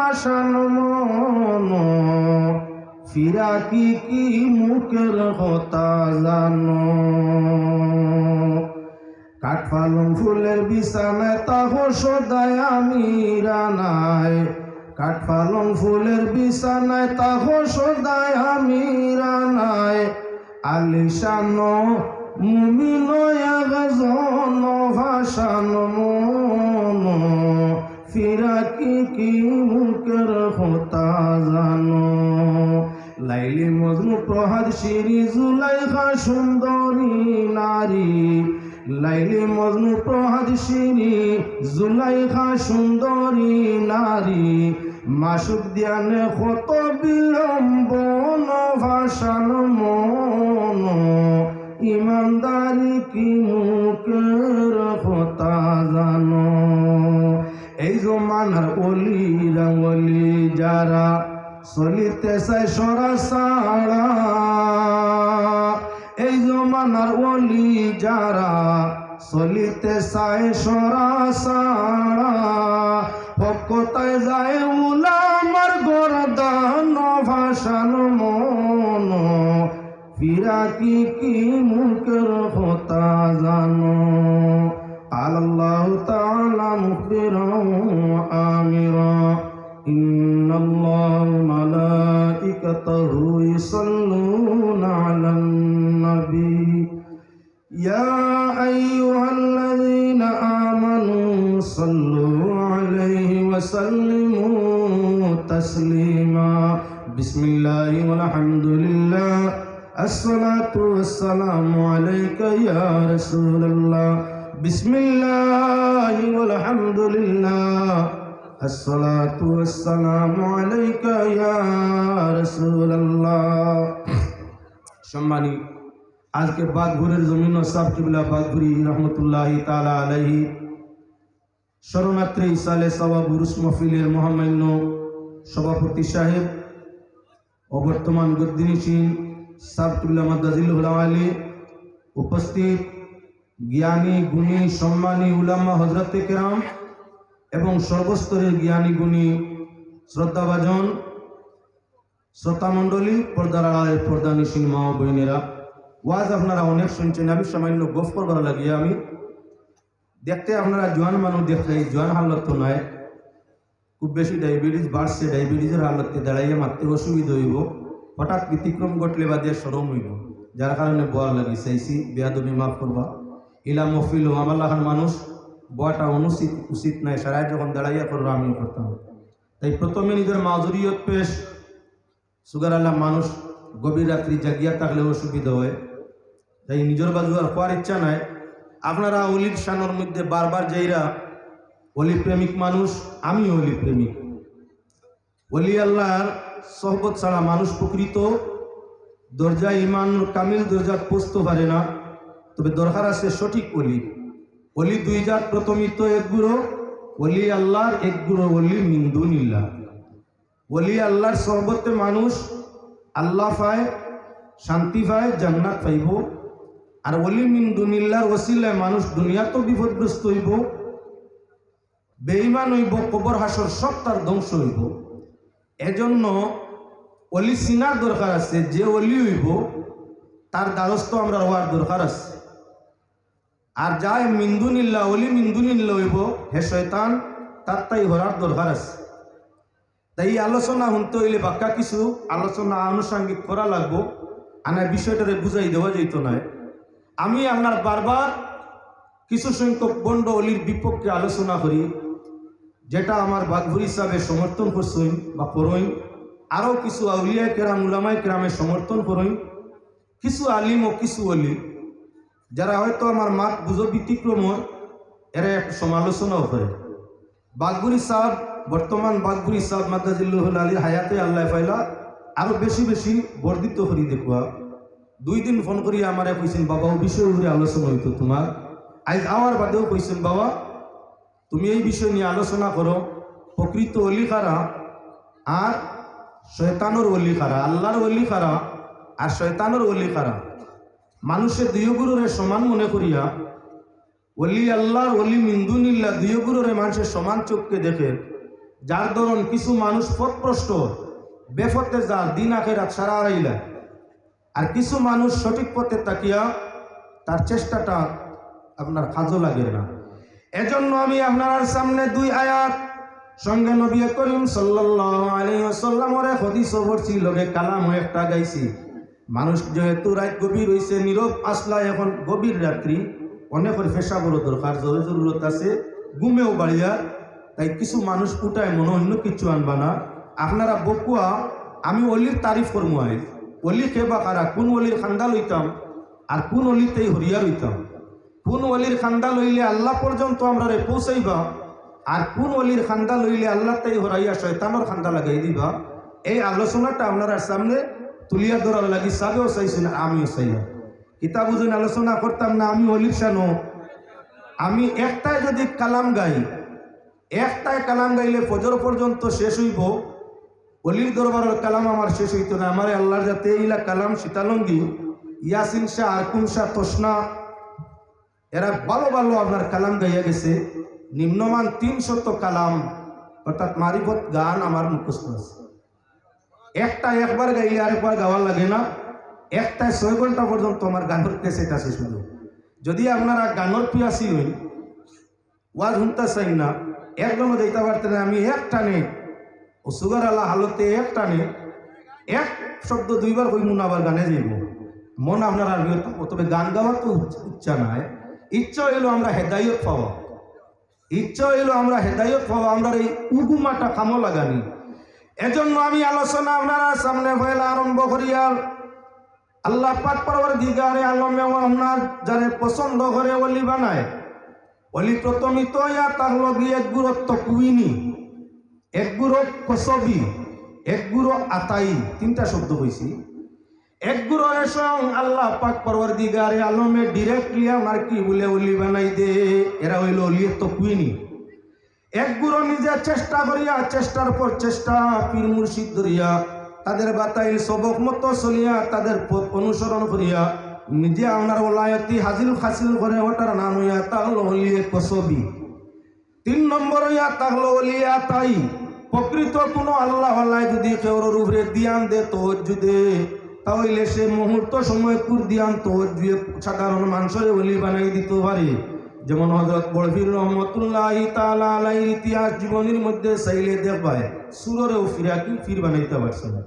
ভাষান মন ফিরা কি মুখের কথা জানো কাঠফালং ফুলের বিছানায় তাহ সদায় আমি রানায় কাঠফালং ফুলের বিছানায় তাহ সদায় আমি রানায় আলিশান মুমিন একজন ভাষান মন ফিরা কি মুখের কথা জানো লাইলি মজনু প্রহাদ শিরি জুলাইখা সুন্দরী নারী লাইলি মজনু প্রহাদ শিরি জুলাইখা সুন্দরী নারী মাসুক ধ্যানে কত বিলম্বন ভাষান মন ইমানদারি কি মুখের কথা জানো এই জমানার অলিরা অলি যারা চলিতে চায় সরা সাড়া এই জমানার অলি যারা চলিতে চায় সরা সাড়া পক্ষতায় যায় উলামার গরদান ভাষান মন ফিরা কি মুখের কথা জানো আল্লাহু তাআলা মুখবিরান ওয়া আমিরা ইন্নাল্লাহা ওয়া মালাইকাতাহু ইউসাল্লুনা আলান নবী ইয়া আইয়ুহাল্লাযীনা আমানু সাল্লু আলাইহি ওয়া সাল্লিমু তাসলিমা বিসমিল্লাহি ওয়াল হামদুলিল্লাহ আসসালাতু ওয়াসসালামু আলাইকা ইয়া রাসূলুল্লাহ বিসমিল্লাহি ওয়াল হামদুলিল্লাহ আসসালাতু ওয়াসসালামু আলাইকা ইয়া রাসূলুল্লাহ সম্মানী আজকে বাগপুরের জমিন ও সাহেব কিবলা বাগপুরি রহমতুল্লাহি তাআলা আলাইহি শরণার্থী ইসালে সওয়াব উরুস মাহফিলের মহামান্য সভাপতি সাহেব অবর্তমান গদ্দিনীশীন সাহেব কিবলা মাদ্দাজিল্লাহুল আলী উপস্থিত জ্ঞানী গুণী সম্মানী উলামা হযরতে কেরাম এবং সর্বস্তরের জ্ঞানী গুণী শ্রদ্ধাভাজন শ্রোতামণ্ডলী পর্দার আড়ালের পর্দানিশীন মা ও বোনেরা ওয়াজ আপনারা অনেক শুনছেন আমি সামান্য গফ করবার লাগিয়ে আমি দেখতে আপনারা জোয়ান মানুষ দেখলে জোয়ান হালত তো নয় খুব বেশি ডায়াবেটিস বাড়ছে ডায়াবেটিসের হালতে দাঁড়াইয়ে মারতে অসুবিধা হইব হঠাৎ ব্যতিক্রম ঘটলে বা দিয়ে সরম হইব যার কারণে বোয়ার লাগি চাইছি বেয়াদবি মাফ করবা ইলা মফিল আমাল্লাহান মানুষ বোয়াটা উচিত নাই সারাই যখন দাঁড়াইয়া করবো আমিও করতাম তাই প্রথমে নিজের মাজুরিয়ত পেশ সুগার আল্লাহ মানুষ গভীর রাত্রি জাগিয়া থাকলে অসুবিধা হয় তাই নিজের বাজু আর হওয়ার ইচ্ছা নাই আপনারা অলির শানোর মধ্যে বারবার যাইরা অলি প্রেমিক মানুষ আমি অলি প্রেমিক অলি আল্লাহর সহবত ছাড়া মানুষ প্রকৃত দরজা ইমান কামিল দরজা পৌঁছতে পারে না তবে দরকার আছে সঠিক অলি অলি দুই জাত প্রথমই তো এক গুরু অলি আল্লাহর এক গুরু অলি মিন দুনিল্লাহ অলি আল্লাহর সহবতে মানুষ আল্লাহ পায় শান্তি পায় জান্নাত পাইব আর অলি মিন দুনিল্লাহর ওসিলায় মানুষ দুনিয়া তো বিপদগ্রস্ত হইব বেঈমান হইব কবর হাসর সব তার ধ্বংস হইব এজন্য অলি চিনার দরকার আছে যে অলি হইব তার দ্বারস্থ আমরা হওয়ার দরকার আছে আর যাই মিন্দুনিল্লাহ অলি মিন্দুনিল্লাহ হইব হে শয়তান তার তাই হরার দরকার আছে তাই আলোচনা শুনতে হইলে বাক্কা কিছু আলোচনা আনুষঙ্গিক করা লাগবো আনার বিষয়টারে বুঝাই দেওয়া যেত নয় আমি আপনার বারবার কিছু সংখ্যক বন্ড অলির বিপক্ষে আলোচনা করি যেটা আমার বাগভুর হিসাবে সমর্থন করছই বা করই আরও কিছু আউলিয়া কেরাম উলামায়ে কেরামে সমর্থন করই কিছু আলিম ও কিছু অলি যারা হয়তো আমার মাত বুঝো ব্যতিক্রম এরা একটু সমালোচনাও করে বাগভুরি সাহেব বর্তমান বাগভুরি সাহেব মাদ্দাজিল্লাহুল আলীর হায়াতে আল্লাহ ফাইলা আরও বেশি বেশি বর্ধিত করি দেখুয়া 2 দিন ফোন করি আমারে কইছেন বাবা ও বিষয় উপরে আলোচনা হইতো তোমার আজ আমার বাদেও কইছেন বাবা তুমি এই বিষয় নিয়ে আলোচনা করো প্রকৃত অলি কারা আর শয়তানোর অলি কারা আল্লাহর অলি কারা আর শয়তানোর অলি কারা মানুষের দুই গুরুরে সমান মনে করিয়া অলি আল্লাহর অলি মিন্দুনিল্লাহ দুই গুরুরে মানুষের সমান চোখকে দেখে যার ধরুন কিছু মানুষ পথভ্রষ্ট, বেফতে যার দিন আখেরাত সারা আড়াইলা, আর কিছু মানুষ সঠিক পথে তাকিয়া তার চেষ্টাটা আপনার কাজও লাগে না। এজন্য আমি আপনার সামনে দুই আয়াত সঙ্গে নবী করিম সাল্লাল্লাহু আলাইহি ওয়াসাল্লামের হাদিসও পড়ছি, লগে কালামও একটা গাইছি। মানুষ যেহেতু রাত গভীর হইছে, নীরব আসলা, এখন গভীর রাত্রি, অনেকের পেশাবরও দরকার, জরুরত আছে, ঘুমেও বাড়িয়া, তাই কিছু মানুষ উঠায় মনে অন্য কিছু আনবা না। আপনারা বকুয়া আমি অলির তারিফ করবো, আই অলি খেবা কারা, কোন অলির খান্দা লইতাম আর কোন অলিতেই হরিয়া লইতাম, কোন অলির খান্দা লইলে আল্লাহ পর্যন্ত আমরা রে পৌঁছাইবা, আর কোন অলির খান্দা লইলে আল্লাহ তাই হরাইয়া শয়তানোর খান্দা লাগাই দিবা। এই আলোচনাটা আপনার সামনে তুলিয়া ধরার লাগি সাবেও চাইছি না, আমিও চাই না। কিতাব বুঝুন আলোচনা করতাম না, আমি অলির শানো, আমি একটাই যদি কালাম গাই, একটাই কালাম গাইলে ফজর পর্যন্ত শেষ হইব, অলির দরবারের কালাম আমার শেষ হইতো না। আমার আল্লাহর যাতে এইলা কালাম সীতালঙ্গি, ইয়াসিন শাহ, আরকুম শাহ, তোষনা, এরা ভালো ভালো আপনার কালাম গাইয়া গেছে। নিম্নমান 300 কালাম অর্থাৎ মারিফত গান আমার মুখস্থ আছে। একটা একবার গাইলে আরেকবার গাওয়ার লাগে না, একটায় 6 ঘন্টা পর্যন্ত আমার গানের ক্যাসেট আছে শুধু। যদি আপনারা গানের পিয়াসি হই, ওয়াজ শুনতে চাই না, একদমও দিতে পারতেন না, আমি এক টানে ও সুগার আলা হালতে এক টানে এক শব্দ 2 বার কই মন আবার গানে যাইব, মন আপনার আর তবে গান গাওয়ার তো ইচ্ছা নাই, ইচ্ছা হইলো আমরা হেদায়ত পাওয়া, ইচ্ছা হইলো আমরা হেদায়ত পাওয়া, আমরা এই উগুমাটা কামো লাগানি। এজন্য আমি আলোচনা আপনারা সামনে হইলা আরম্ভ করিয়ার আল্লাহ পাক পরওয়ারদিগারে আলমে আপনার যারে পছন্দ করে ওলি বানায়, ওলি প্রথমিত ইয়া তার লগি এক গুরুত্ব কুইনি, এক গুরু কসবি, এক গুরু আতাই, 3টা শব্দ কইছি। এক গুরু স্বয়ং আল্লাহ পাক পরওয়ারদিগারে আলমে ডিরেক্টলি আমার কি বলে ওলি বানাই দে, এরা হইল ওলিয়ে তকুইনি। এক গুরু নিজে চেষ্টা করিয়া, চেষ্টার পর চেষ্টা, পীর মুর্শিদ ধরিয়া তাদের বাতাইল সবক মতো চলিয়া, তাদের পথ অনুসরণ করিয়া নিজে আপনার ওলায়তি হাসিল করে, ওটার নাম হইয়া তাহলো ওলিয়ে কসবি। 3 নম্বর হইয়া তাহলো ওলিয়া তাই। প্রকৃত কোনো আল্লাহ যদি কেউর উপরে দিয়ান দে, তওজ্জু দে, তাহলে সে মুহূর্ত সময় কুরদিয়ান তওজ্জুয়ে সাধারণ মানুষের ওলি বানাই দিতে পারে। যেমন হযরত বড়পীর রহমতুল্লাহি তাআলা আলাইহির ইতিহাস জীবনীর মধ্যে চাইলে দেখবায় সুরেও ফিরাকি ফির বানাইতে পারছে না।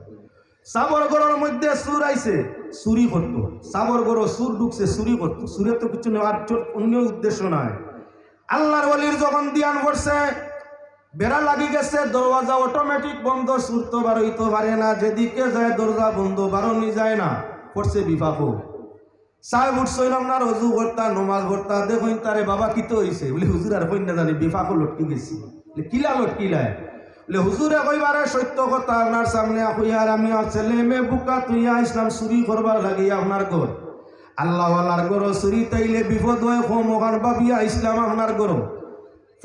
সাবরগড়ের মধ্যে সুর আইছে, চুরি করতো, সাবরগড় সুর ঢুকছে, চুরি করতো, সুরে তো কিছু নেই, আর অন্য উদ্দেশ্য নাই। আল্লাহর ওলির যখন দিয়ান করছে, বেড়া লাগি গেছে, দরওয়াজা অটোমেটিক বন্ধ, সুর তো বার হইতে পারে না, যেদিকে যায় দরজা বন্ধ, বারণি যায় না, পড়ছে বিপাক। সাহেব উঠছইন আপনার অজু করতা, নমাজ পড়তা, দেখুন তারে বাবা কিতো হইছে বলে, হুজুর আর কই না জানি বিপাকও লটকি গেছি, কিলা লটকিলায় বলে, হুজুরে কইবারে সত্য কথা আপনার সামনে হইয়ার আমি ছেলে মেয়ে বুকা তুইয়া ইসলাম চুরি করবার লাগিয়া আপনার ঘর, আল্লাহওয়ালার ঘর চুরি তাইলে বিপদ হয়, মোহান বাবিয়া ইসলাম আপনার ঘর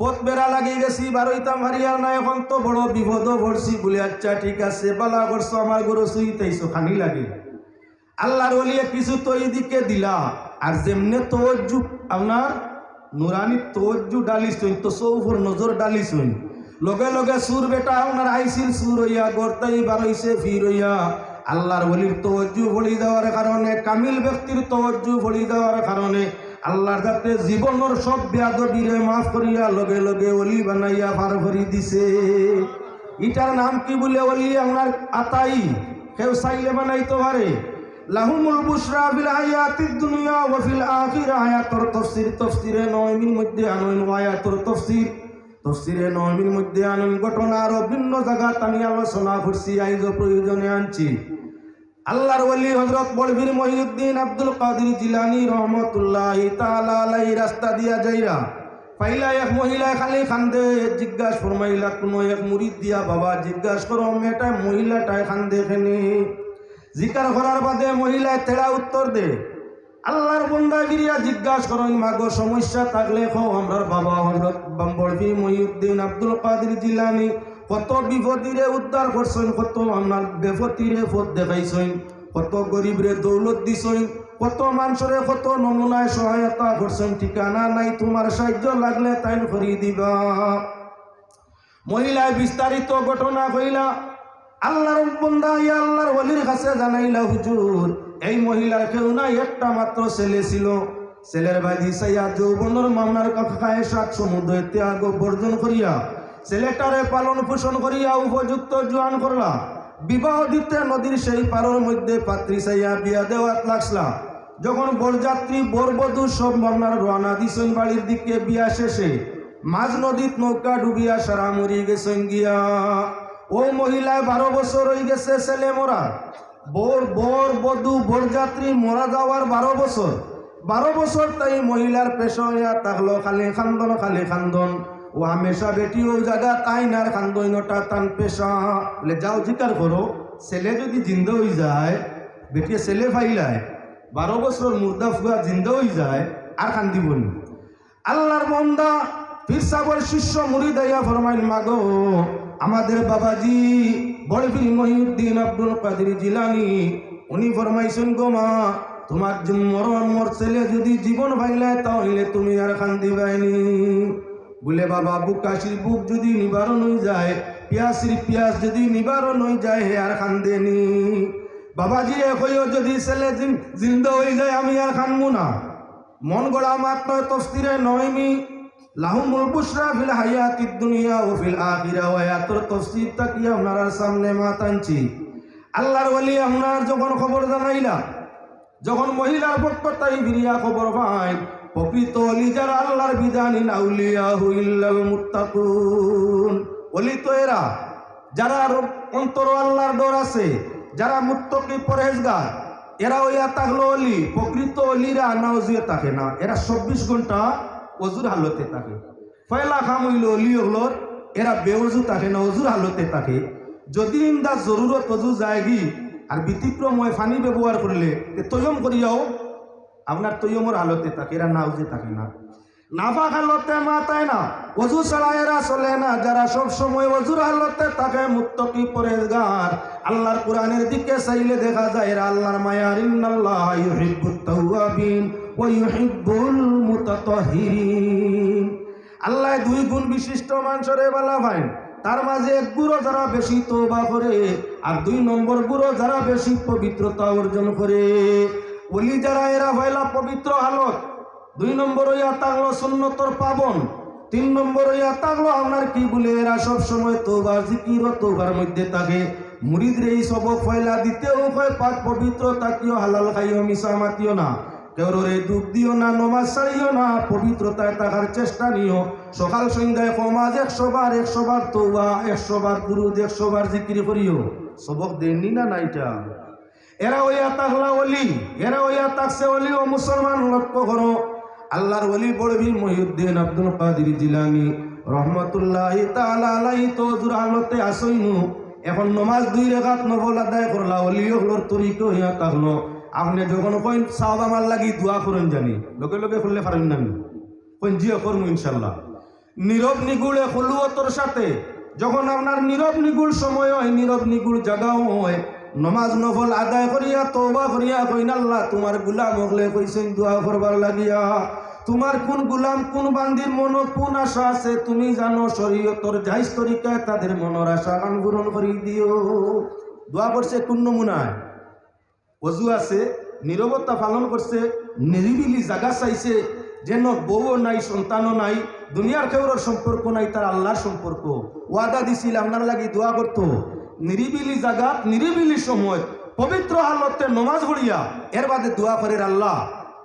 পথ বেড়া লাগি গেছি, বারোইতাম হারিয়া না, এখন তো বড় বিপদও পড়ছি বলে, আচ্ছা ঠিক আছে, বালা করছো, আমার ঘর চুরি তাইছো, খানি লাগে। আল্লাহর ওলিয়ে কিছু তো এদিকে দিলা, আর যেমনে তওজ্জু আপনার নুরানি তওজ্জু ডালিছইন, তো সৌফর নজর ডালিছইন, লগে লগে সুর বেটা আপনার আইসিল সুর হইয়া গড়তাই বার হইছে ফির হইয়া। আল্লাহর ওলির তওজ্জু ভরি দেওয়ার কারণে, কামিল ব্যক্তির তওজ্জু ভরি দেওয়ার কারণে আল্লাহর যাতে জীবনের সব বেয়াদবিরে মাফ করিয়া লগে লগে ওলি বানাইয়া পার ভরি দিছে। এটার নাম কি বলে? ওলি আপনার আতাই, কেউ চাইলে বানাইতে পারে। লাহুমুল বুশরা ফিল হায়াতিদ দুনিয়া ওয়া ফিল আখিরা। আয়াতুর তাফসীর, তাফসীরে নয়মির মধ্যে আনয়ন, আয়াতুর তাফসীর, তাফসীরে নয়মির মধ্যে আনয়ন। ঘটনা আরো ভিন্ন জায়গাত আমি আলোচনা করছি, আইজ প্রয়োজনে আনছি। আল্লাহর ওলি হযরত বড়পীর মহিউদ্দিন আব্দুল কাদের জিলানী রহমতুল্লাহি তাআলা আলাইহি রাস্তা দিয়া যাইরা পাইলা এক মহিলা খালি খান্দে, জিজ্ঞাসা ফরমাইলা কোনো এক মুরিদ দিয়া, বাবা জিজ্ঞাসা করো মেয়েটা মহিলাটায় খান্দে কেনে? জিকার করার বাদে মহিলায় তেড়া উত্তর দে। আল্লাহর বন্দা গিরিয়া জিজ্ঞাসা করেন, মাগো সমস্যা থাকলে খাও, আমরার বাবা হযরত বড়পীর মহিউদ্দিন আব্দুল কাদের জিলানী কত বিপদীরে উদ্ধার করছেন, কত আপনার বেপতিরে পথ দেখাইছেন, কত গরিবরে দৌলত দিছেন, কত মানুষরে কত নমুনায় সহায়তা করছেন। ঠিকানা নাই, তোমার সাহায্য লাগলে তাই করি দিবা। মহিলায় বিস্তারিত ঘটনা কইলা আল্লাহর বান্দা ইয়া আল্লাহর ওলির কাছে জানাইলা, হুজুর এই মহিলার কেউ নাই, একটা মাত্র ছেলে ছিল। ছেলের বাদি সাইয়া যৌবনের মামলার খায় সাত সমুদ্র ত্যাগ বর্জন করিয়া ছেলেটারে পালন পোষণ করিয়া উপযুক্ত জোয়ান করলা। বিবাহ দিতে নদীর সেই পারের মধ্যে পাত্রী চাইয়া বিয়া দেওয়াত লাগলা। যখন বরযাত্রী বরবধূ সব মামলার রওনা দিছেন বাড়ির দিকে, বিয়া শেষে মাঝ নদীত নৌকা ডুবিয়া সারা মরি গেছেন গিয়া। ও মহিলায় 12 বছর হয়ে গেছে ছেলে মরা। বধূ বরযাত্রী মরা যাওয়ার 12 বছর তাই মহিলার পেশা হইয়া থাকলো খালি খান্দন। ও হামেশা বেটি ও জায়গা তাই নার খান্দনটা তান পেশা। বলে যাও জিকার করো, ছেলে যদি জিন্দা হয়ে যায়, বেটিয়ে ছেলে ফাইলায় 12 বছর মুর্দা ফুয়া জিন্দা হয়ে যায় আর খান্দিব নি। আল্লাহর বান্দা পীর সাহেবের শিষ্য মুরিদ আইয়া ফরমাইল, মাগো আমাদের বাবাজি বড় পীর মহিউদ্দিন আব্দুল কাদের জিলানী উনি ফরমাইছেন, গো মা তোমার মোর ছেলে যদি জীবন ভাইলায় তাহলে তুমি আর খান্দিবাইনি। বলে বাবা বুকাশির বুক যদি নিবারণ হয়ে যায়, পিয়াস যদি নিবারণ হয়ে যায়, হে আর খান্দেনি। বাবাজি কইও যদি ছেলে জিন্দা হয়ে যায় আমি আর খানবো না। মন গড়া মাত্র তফসিরে নয়মি লাহুমুল বুশরা ফিল হায়াতিদ দুনিয়া ও ফিল আখিরা ওয়া আয়াতুর তাফসীর তাকিয়া আপনার সামনে মাতানছি। আল্লাহর ওলি আপনার যখন খবর জানাইলা, যখন মহিলার পক্ষ তাই ফিরিয়া খবর পাই, প্রকৃত ওলি যারা আল্লাহর বিধানিন আউলিয়াহু ইল্লাল মুত্তাকুন। ওলি তো এরা যারা অন্তর আল্লাহর ডর আছে, যারা মুত্তাকি পরহেজগার, এরা ওইয়া থাকলো অলি। প্রকৃত অলিরা নাওজিয়ে থাকে না, এরা 24 ঘন্টা অজুর হালতে থাকে। ফয়লা খাম হইল অলি হলোর, এরা বেউজু থাকে না, অজুর হালতে থাকে। যদি ইন্দা জরুরত অজু যায়গি আর ব্যতিক্রম হয় ফানি ব্যবহার করলে তৈয়ম করিয়াও আপনার তৈয়মর হালতে থাকে, এরা নাওজে থাকে না। নাফাক হালতে মাতায় না, অজু ছাড়া এরা চলে না। যারা সব সময় অজুর হালতে থাকে মুত্তাকি পরহেজগার, আল্লাহর কোরআনের দিকে চাইলে দেখা যায় এরা আল্লাহর মায়ার। ইন্নাল্লাহা ইউহিব্বুত তাওয়াবিন ওয়া ইউহিব্বুল মুতাতাহহিরিন। আল্লাহ 2 গুণ বিশিষ্ট মানুষের বালা ভাই, তার মাঝে 1 গুরু যারা বেশি তওবা করে আর 2 নম্বর গুরু যারা বেশি পবিত্রতা অর্জন করে। ওলি যারা এরা হইলা পবিত্র হালত, 2 নম্বর হইয়া থাকলো সুন্নতর পাবন, 3 নম্বর হইয়া থাকলো আপনার কি বলে এরা সব সময় তওবা জিকির ও তওবার মধ্যে থাকে। মুরিদরে এই সবক ফয়লা দিতেও কয় পাক পবিত্র তাকিও, হালাল খাইও, মিশা মাতিও না, কেউরে দুঃখ দিও না, নমাজ ছাড়িও না, পবিত্রতায় থাকার চেষ্টা নিও। সকাল সন্ধ্যায় কমাজ 100 বার তওবা, 100 বার দুরুদ, 100 বার জিকির করিও। সবক দেননি না নাইটা। এরা ওইয়া তাকলা ওলি, এরা ওইয়া তাকছে ওলি। ও মুসলমান লক্ষ্য করো, আল্লাহর ওলি বড় পীর মহিউদ্দিন আব্দুল কাদের জিলানী রহমাতুল্লাহি তাআলা আলাইহি তো জুর হালতে আসইনু। এখন নমাজ 2 রাকাত নফল আদায় করলা, ওলি হলোর তরিকা হইয়া তাকলো। আপনি যখন কইন সাহাব আমার লাগি দোয়া করেন জানি, লোকে লোকে করলে পারেন না, কইন জিও করবো ইনশাল্লাহ। নীরব নিগুড়ে খুলুয়তর সাথে যখন আপনার নীরব নিগুড় সময় হয়, নীরব নিগুড় জায়গাও হয়, নমাজ নফল আদায় করিয়া তওবা করিয়া কইন আল্লাহ তোমার গুলাম হলে কইছেন দোয়া করবার লাগিয়া, তোমার কোন গুলাম কোন বান্দির মন কোন আশা আছে তুমি জানো। শরীয়তর জায়েজ তরিকায় তাদের মনের আশা পূরণ করি দিও। দোয়া করছে কোন নমুনায়? অজু আছে, নীরবতা পালন করছে, নিরিবিলি জায়গা চাইছে, যেন বউও নাই, সন্তানও নাই, দুনিয়ার কেউর সম্পর্ক নাই, তার আল্লাহর সম্পর্ক। ওয়াদা দিছিল আপনার লাগি দোয়া করতো। নিরিবিলি জায়গা, নিরিবিলি সময়, পবিত্র হালতে নমাজ পড়িয়া এর বাদে দোয়া করে, আল্লাহ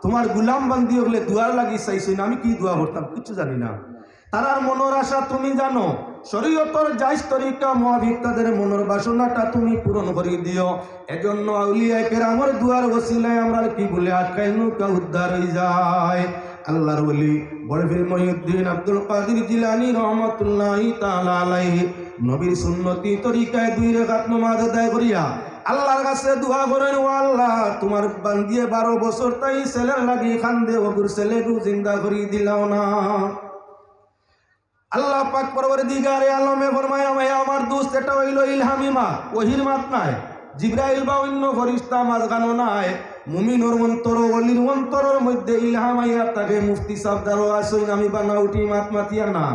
তোমার গুলাম বান্দি হলে দোয়ার লাগি চাইছেন, আমি কি দোয়া করতাম কিছু জানি না, তারার মনের আশা তুমি জানো। শরীয়তর জায়েজ তরিকা মুআফিক তাদের মনের বাসনাটা তুমি পূরণ করে দিও। এজন্য আউলিয়া কেরামের দুয়ার ওসিলায় আমরা কি বলে আটকাই নৌকা উদ্ধার হয়ে যায়। আল্লাহর ওলি বড় পীর মহিউদ্দিন আব্দুল কাদের জিলানী রহমাতুল্লাহি তাআলা আলাইহি নবীর সুন্নতি তরিকায় 2 রাকাত নামাজ আদায় করিয়া আল্লাহর কাছে দোয়া করেন, ও আল্লাহ তোমার বান্দিয়ে 12 বছর তাই ছেলের লাগি খান্দে, ওগুর ছেলেকে জিন্দা করে দিলাও না। আল্লাহ পাক পরওয়ারদিগারে আলমে ফরমায়, আমার দোস্ত এটা হইল ইলহামি মাত, ওহির মাত নাই, জিবরাইল বা অন্য ফেরেশতা মাঝখানো নাই। মুমিনের অন্তর ওলির অন্তরের মধ্যে ইলহাম আইয়া থাকে। মুফতি সাহেব দারো আসইন, আমি বানা উঠি মাত মাতিয়া না।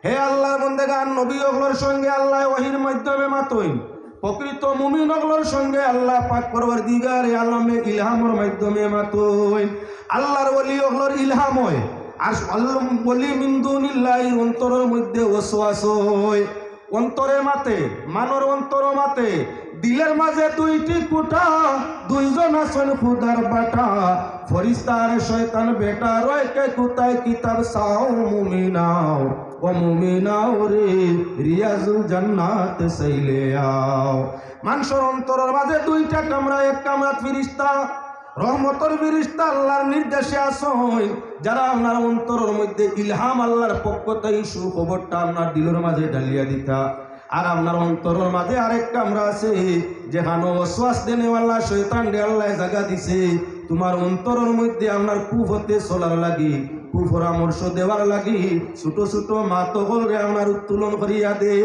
হে আল্লাহর বান্দাগান, নবী ওগুলোর সঙ্গে আল্লাহ ওহীর মাধ্যমে মাতইন, প্রকৃত মুমিন ওগুলোর সঙ্গে আল্লাহ পাক পরওয়ারদিগার আলমে ইলহামের মাধ্যমে মাতইন। আল্লাহর ওলি ওগুলোর ইলহাম হয়, আর ওলি মিন দুনিল্লাহি অন্তরের মধ্যে ওয়াসওয়াস হয়, অন্তরে মাতে, মানর অন্তর মাতে, দিলের মাঝে দুইটি কুটা, দুইজন আছেন খুদার বাটা, ফরিস্তার শয়তান বেটা, রয়কে কুতায় কিতাব সাও মুমিনাও, ও মুমিনাও রে রিয়াজুল জান্নাত সাইলে আও। মানুষের অন্তরের মাঝে দুইটা কামরা, এক কামরা ফিরিস্তা, রহমতের ফিরিস্তা আল্লাহর নির্দেশে আসয়, যারা আপনার অন্তরের মধ্যে ইলহাম আল্লাহর পক্ষ থেকে সুখবরটা আপনার দিলের মাঝে ঢালিয়া দিতা। আর আপনার অন্তরের মাঝে আরেক কামরা আছে, যেখানে ওয়াসওয়াস দেনেওয়ালা শয়তান রে আল্লাহ জায়গা দিছে, তোমার অন্তরের মধ্যে আপনার কুফতে চলার লাগি, কুপরামর্শ দেওয়ার লাগি, ছোট ছোট মাতগল রে আপনার উত্তোলন করিয়া দে।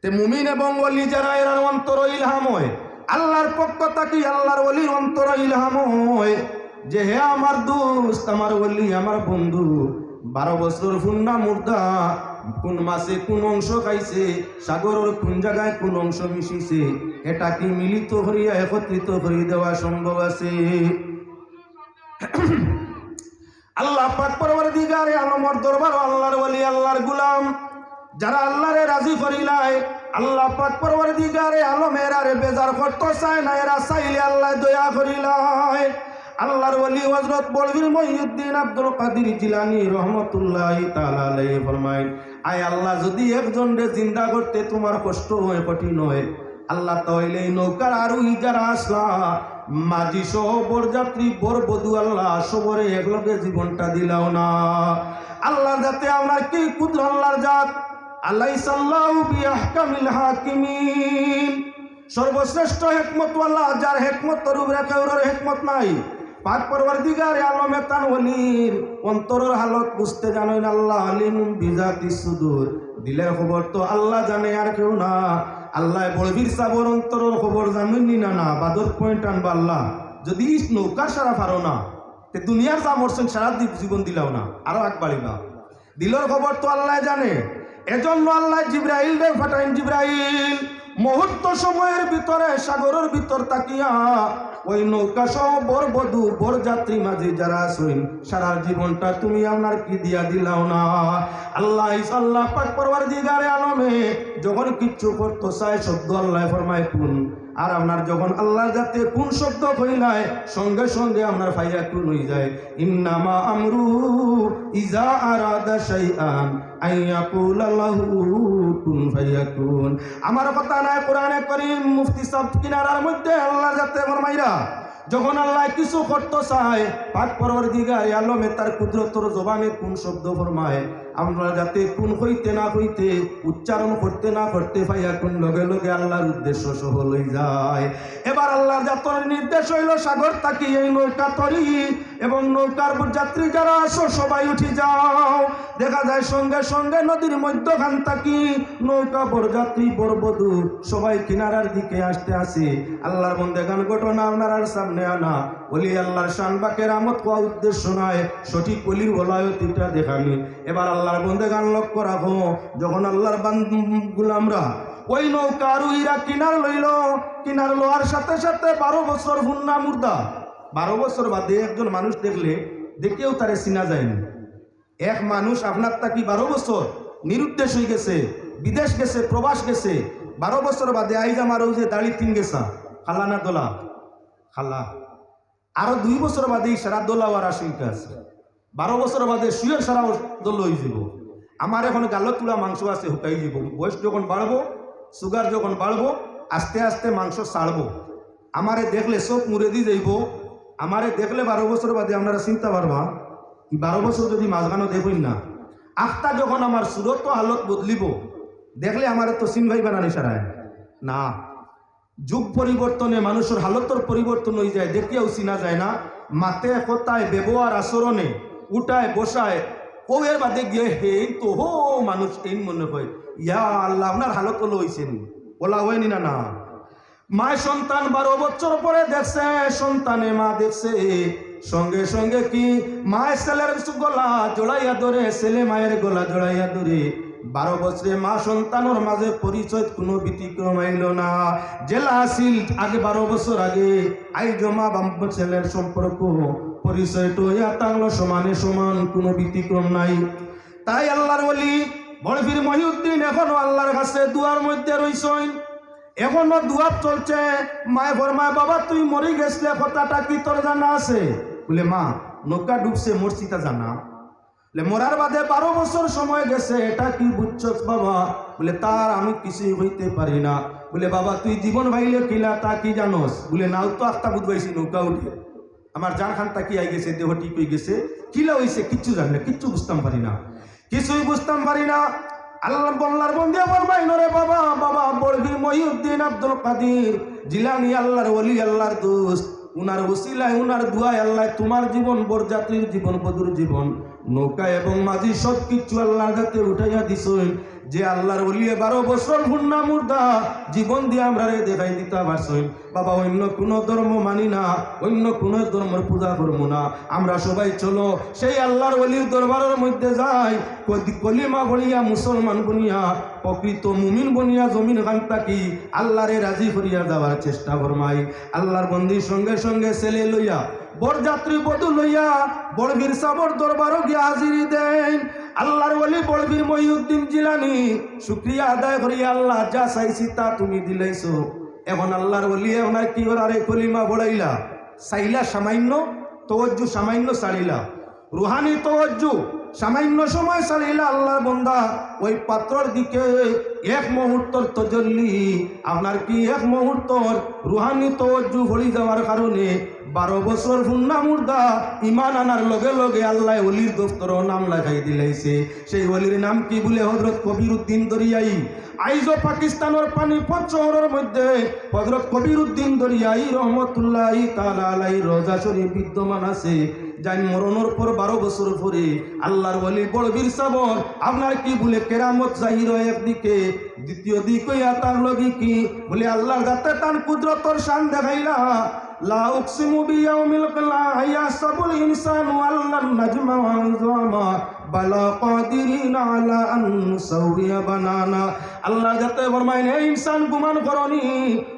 তে মুমিন এবং ওলি যারা এর অন্তর ইলহাম হয়, আল্লাহর পক্ষ থাকি আল্লাহর ওলির অন্তর ইলহাম হয় যে হে আমার দোস্ত, আমার ওলি, আমার বন্ধু, 12 বছর ফুন্না মুর্দা কোন মাসে কোন অংশ খাইছে, সাগরের কোন জায়গায় কোন অংশ মিশিছে, এটা কি মিলিত করিয়া একত্রিত করে দেওয়া সম্ভব আছে? আল্লাহ পাক পরওয়ারদিগারে আলমের দরবার, আল্লাহর ওলি, আল্লাহর গোলাম যারা আল্লাহরে রাজি করিলায়, আল্লাহ পাক পরওয়ারদিগারে আলমের আরে বেজার করতে চায় না, এরা চাইলে আল্লাহ দয়া করিলায়। আল্লাহর ওলি হযরত বলবীর মহিউদ্দিন আব্দুল কাদের জিলানী রহমতুল্লাহি তাআলা আলাইহি ফরমায়, আয় আল্লাহ, যদি একজন রে জিন্দা করতে তোমার কষ্ট হয়, কঠিন হয়, আল্লাহ তাইলে এই নৌকার আরোহী যারা আসলা, মাঝি সহ বরযাত্রী বরবধূ, আল্লাহ সবরে একলগে জীবনটা দিলাও না। আল্লাহ যাতে আমরা কি কুদরত আল্লাহর জাত, আলাইসাল্লাহু বিআহকামিল হাকিমিন, সর্বশ্রেষ্ঠ হিকমত আল্লাহ, যার হিকমতের উপরে কারোর হিকমত নাই। পাক পরওয়ারদিগারে আলমে তান ওলির অন্তরের হালত বুঝতে জানেন আল্লাহ, আলিমুম বিজাতিস সুদূর, দিলের খবর তো আল্লাহ জানে আর কেউ না। আল্লাহ বলবীর সাবর অন্তরের খবর জানেননি না, না বাদর পয়েন্ট আনবা আল্লাহ, যদি নৌকা সারা পারো না, তে দুনিয়ার যা মরছেন সারা জীবন দিলাও না, আরো আগ বাড়িবা। দিলের খবর তো আল্লাহ জানে, এজন্য আল্লাহ জিবরাইল রে ফাটাইন। জিবরাইল মুহূর্ত সময়ের ভিতরে সাগরের ভিতর তাকিয়া ওই নৌকা সহ বরবধূ বরযাত্রী মাঝে যারা আছেন, সারা জীবনটা তুমি আপনার কি দিয়া দিলাও না। আল্লাহ পাক পরওয়ারদিগারে আলমে যখন কিচ্ছু করতে চায়, শব্দ আল্লাহ ফরমায় কুন, আর আপনার যখন আল্লাহর যাতে কোন শব্দ কইলায়, সঙ্গে সঙ্গে আপনার ফাইয়া কুন হয়ে যায়। ইন্নামা আমরুহু ইজা আরাদা শাইআন আইয়াকুলা লাহু কুন ফায়াকুন। আমার কথা নাই, কোরআনে কারীম মুফতি সাহেব কিনারার মধ্যে আল্লাহ যাতে ফরমাইরা, যখন আল্লাহ কিছু করতে চায়, পাক পরওয়ারদিগারে আলমে তার কুদরতর জবানে কোন শব্দ ফরমায়, আমরা যাতে কোন হইতে না হইতে, উচ্চারণ করতে না করতে পাইয়া কোন লগে লগে আল্লাহর উদ্দেশ্য সফল হয়ে যায়। এবার আল্লাহর যাত্রার নির্দেশ হইল, সাগর তাকি এই নৌকা তরি এবং নৌকার যাত্রী যারা আসো সবাই উঠি যাও। দেখা যায় সঙ্গে সঙ্গে নদীর মধ্যখান তাকি নৌকা বরযাত্রী বরবধূ সবাই কিনারার দিকে আসতে আসে। আল্লাহর বন্দেগান ঘটনা আপনার সামনে আনা, ওলি আল্লাহর শান বা কেরামত কোয়া উদ্দেশ্য নয়, সঠিক ওলির ওলায়তিটা দেখানি। এবার আল্লাহর বন্দেগান লক্ষ্য রাখো, যখন আল্লাহর গোলামরা ওই নৌকা আরোহীরা কিনার লইল, কিনার লোয়ার সাথে সাথে 12 বছর হুন্না মুর্দা, 12 বছর বাদে একজন মানুষ দেখলে দেখেও তারে চিনা যায়নি। এক মানুষ আপনার তাকি 12 বছর নিরুদ্দেশ হয়ে গেছে, বিদেশ গেছে, প্রবাস গেছে, 12 বছর বাদে আইজ আমার ওই যে দাড়ি তিন গেছা, খালা না দোলা, খালা, আরো 2 বছর বাদে সারা দোলা আর আশঙ্কা আছে, 12 বছর বাদে শুয়ে সারা দোল হয়ে যাব। আমার এখন গালত তুলা মাংস আছে, হুকাই যাব। বয়স যখন বাড়বো, সুগার যখন বাড়বো, আস্তে আস্তে মাংস ছাড়বো। আমারে দেখলে চোখ মুড়ে দিয়ে যাইব। আমারে দেখলে 12 বছর বাদে আপনারা চিন্তা পারবা, 12 বছর যদি মাঝখানো দেখুন না, আফতা যখন আমার সুরত হালত বদলিব, দেখলে আমার তো চিন ভাই বানানি সারায় না। যুগ পরিবর্তনে মানুষের হালতর পরিবর্তন হয়ে যায়, দেখিয়াও চিনা যায় না। মাতে কথায় ব্যবহার আচরণে উঠায় বসায় ও এর বাদে গিয়ে হে তো হো মানুষ এই মনে হয়, ইয়া আল্লাহ আপনার হালত হলো হয়েছেন, ওলা হয়নি না। না, মায় সন্তান 12 বছর পরে দেখছে, সন্তানে মা দেখছে সঙ্গে সঙ্গে কি মায়ের ছেলের গলা জড়াইয়া ধরে, ছেলে মায়ের গলা জড়াইয়া ধরে। 12 বছরে মা সন্তানের মাঝে পরিচয় কোনো ব্যতিক্রম আইল না। জেলা আসিল আগে 12 বছর আগে, আই জমা বাম্প ছেলের সম্পর্ক পরিচয়টা ইয়া টাংলো সমানে সমান, কোনো ব্যতিক্রম নাই। তাই আল্লাহর ওলি বড়বীর মহিউদ্দিন এখনো আল্লাহর কাছে দুয়ার মধ্যে রইছেন, এখনো দুয়ার চলছে। মায় ফরমায়, বাবা তুই মরে গেছলে কথাটা কি তোর জানা আছে? বলে মা নৌকা ডুবছে মরছি তা জানা। বলে মরার বাদে 12 বছর সময় গেছে, এটা কি বুঝছস বাবা? বলে তার আমি কিছুই হইতে পারি না। বলে বাবা তুই জীবন ভাইলে কিলা তা কি জানোস? বলে নাও তো একটা বুঝবাইছি নৌকা উঠে আমার জান খানটা কি আই গেছে, দেহ ঠিক হয়ে গেছে, কিলা হয়েছে কিচ্ছু জানি না, কিচ্ছু বুঝতাম পারি না, কিছুই বুঝতাম পারি না। আল্লাহ বল্লার বন্ধে ফরমাই নরে বাবা, বাবা বড়বীর মহিউদ্দিন আব্দুল কাদির জিলানী আল্লাহর ওলি, আল্লাহর দোস্ত, উনার ওসিলায় উনার দুয়ায় আল্লাহ তোমার জীবন, বরযাত্রীর জীবন, বধুর জীবন, নৌকা এবং মাঝি সব কিছু আল্লাহর কাছে উঠাইয়া দিছেন। যে আল্লাহর ওলিয়ে 12 বছর হুন্না মুর্দা জীবন দিয়ে আমরা দেখাই দিতে পারছেন। বাবা অন্য কোনো ধর্ম মানি না, অন্য কোনো ধর্মের পূজা করবো না, আমরা সবাই চলো সেই আল্লাহর ওলির দরবারের মধ্যে যাই, কলিমা বনিয়া মুসলমান বনিয়া প্রকৃত মুমিন বনিয়া জমিন খান থাকি আল্লাহরে রাজি করিয়া যাওয়ার চেষ্টা ফরমাই। আল্লাহর বন্দির সঙ্গে সঙ্গে ছেলে লইয়া, বরযাত্রী বধূ লইয়া বড়বীর সাবর দরবারও গিয়া হাজিরি দেন। আল্লাহর ওলি বড়বীর মহিউদ্দিন জিলানী শুকরিয়া আদায় করিয়া, আল্লাহ যা চাইছি তা তুমি দিলাইছো। এখন আল্লাহর ওলি ওনার কি আরে কলিমা বড়াইলা, চাইলা সামান্য তওয়াজ্জু, সামান্য ছাড়িলা রুহানি তওয়াজ্জু, সামান্য সময় ছাড়িলা আল্লাহর বন্দা ওই পাত্রর দিকে এক মুহূর্তর তজল্লি, আপনার কি এক মুহূর্তর রুহানি তওয়াজ্জু ভরি যাওয়ার কারণে 12 বছর হুন্না মুর্দা ইমান আনার লগে লগে আল্লাহ ওলির দফতর নাম লাগাই দিলাইছে। সেই ওলির নাম কি বলে? হযরত কবিরউদ্দিন দরিয়াই। আইজো পাকিস্তানের পানিপত শহরের মধ্যে হযরত কবিরউদ্দিন দরিয়াই রহমতুল্লাহি তাআলা আলাইহি রোজা শরীফ বিদ্যমান আছে। যাই মরণের পর 12 বছর পরে আল্লাহর ওলি বড়বীর সাবর আপনার কি বলে কেরামত জাহির হয় একদিকে, দ্বিতীয় দিকে তার লগে কি বলে আল্লাহর গাতে তার কুদরতর শান দেখাইলা। লা উকসিমু বিয়াউমিল কিয়ামা ইয়াসাবুল ইনসানু আল্লান নাজমা ওয়াল ইযামা বালা কাদিরিনা আলা আন নুসাউইয়া বানানা। আল্লাহ যাতে ফরমাইন, হে ইনসান গুমান করনি,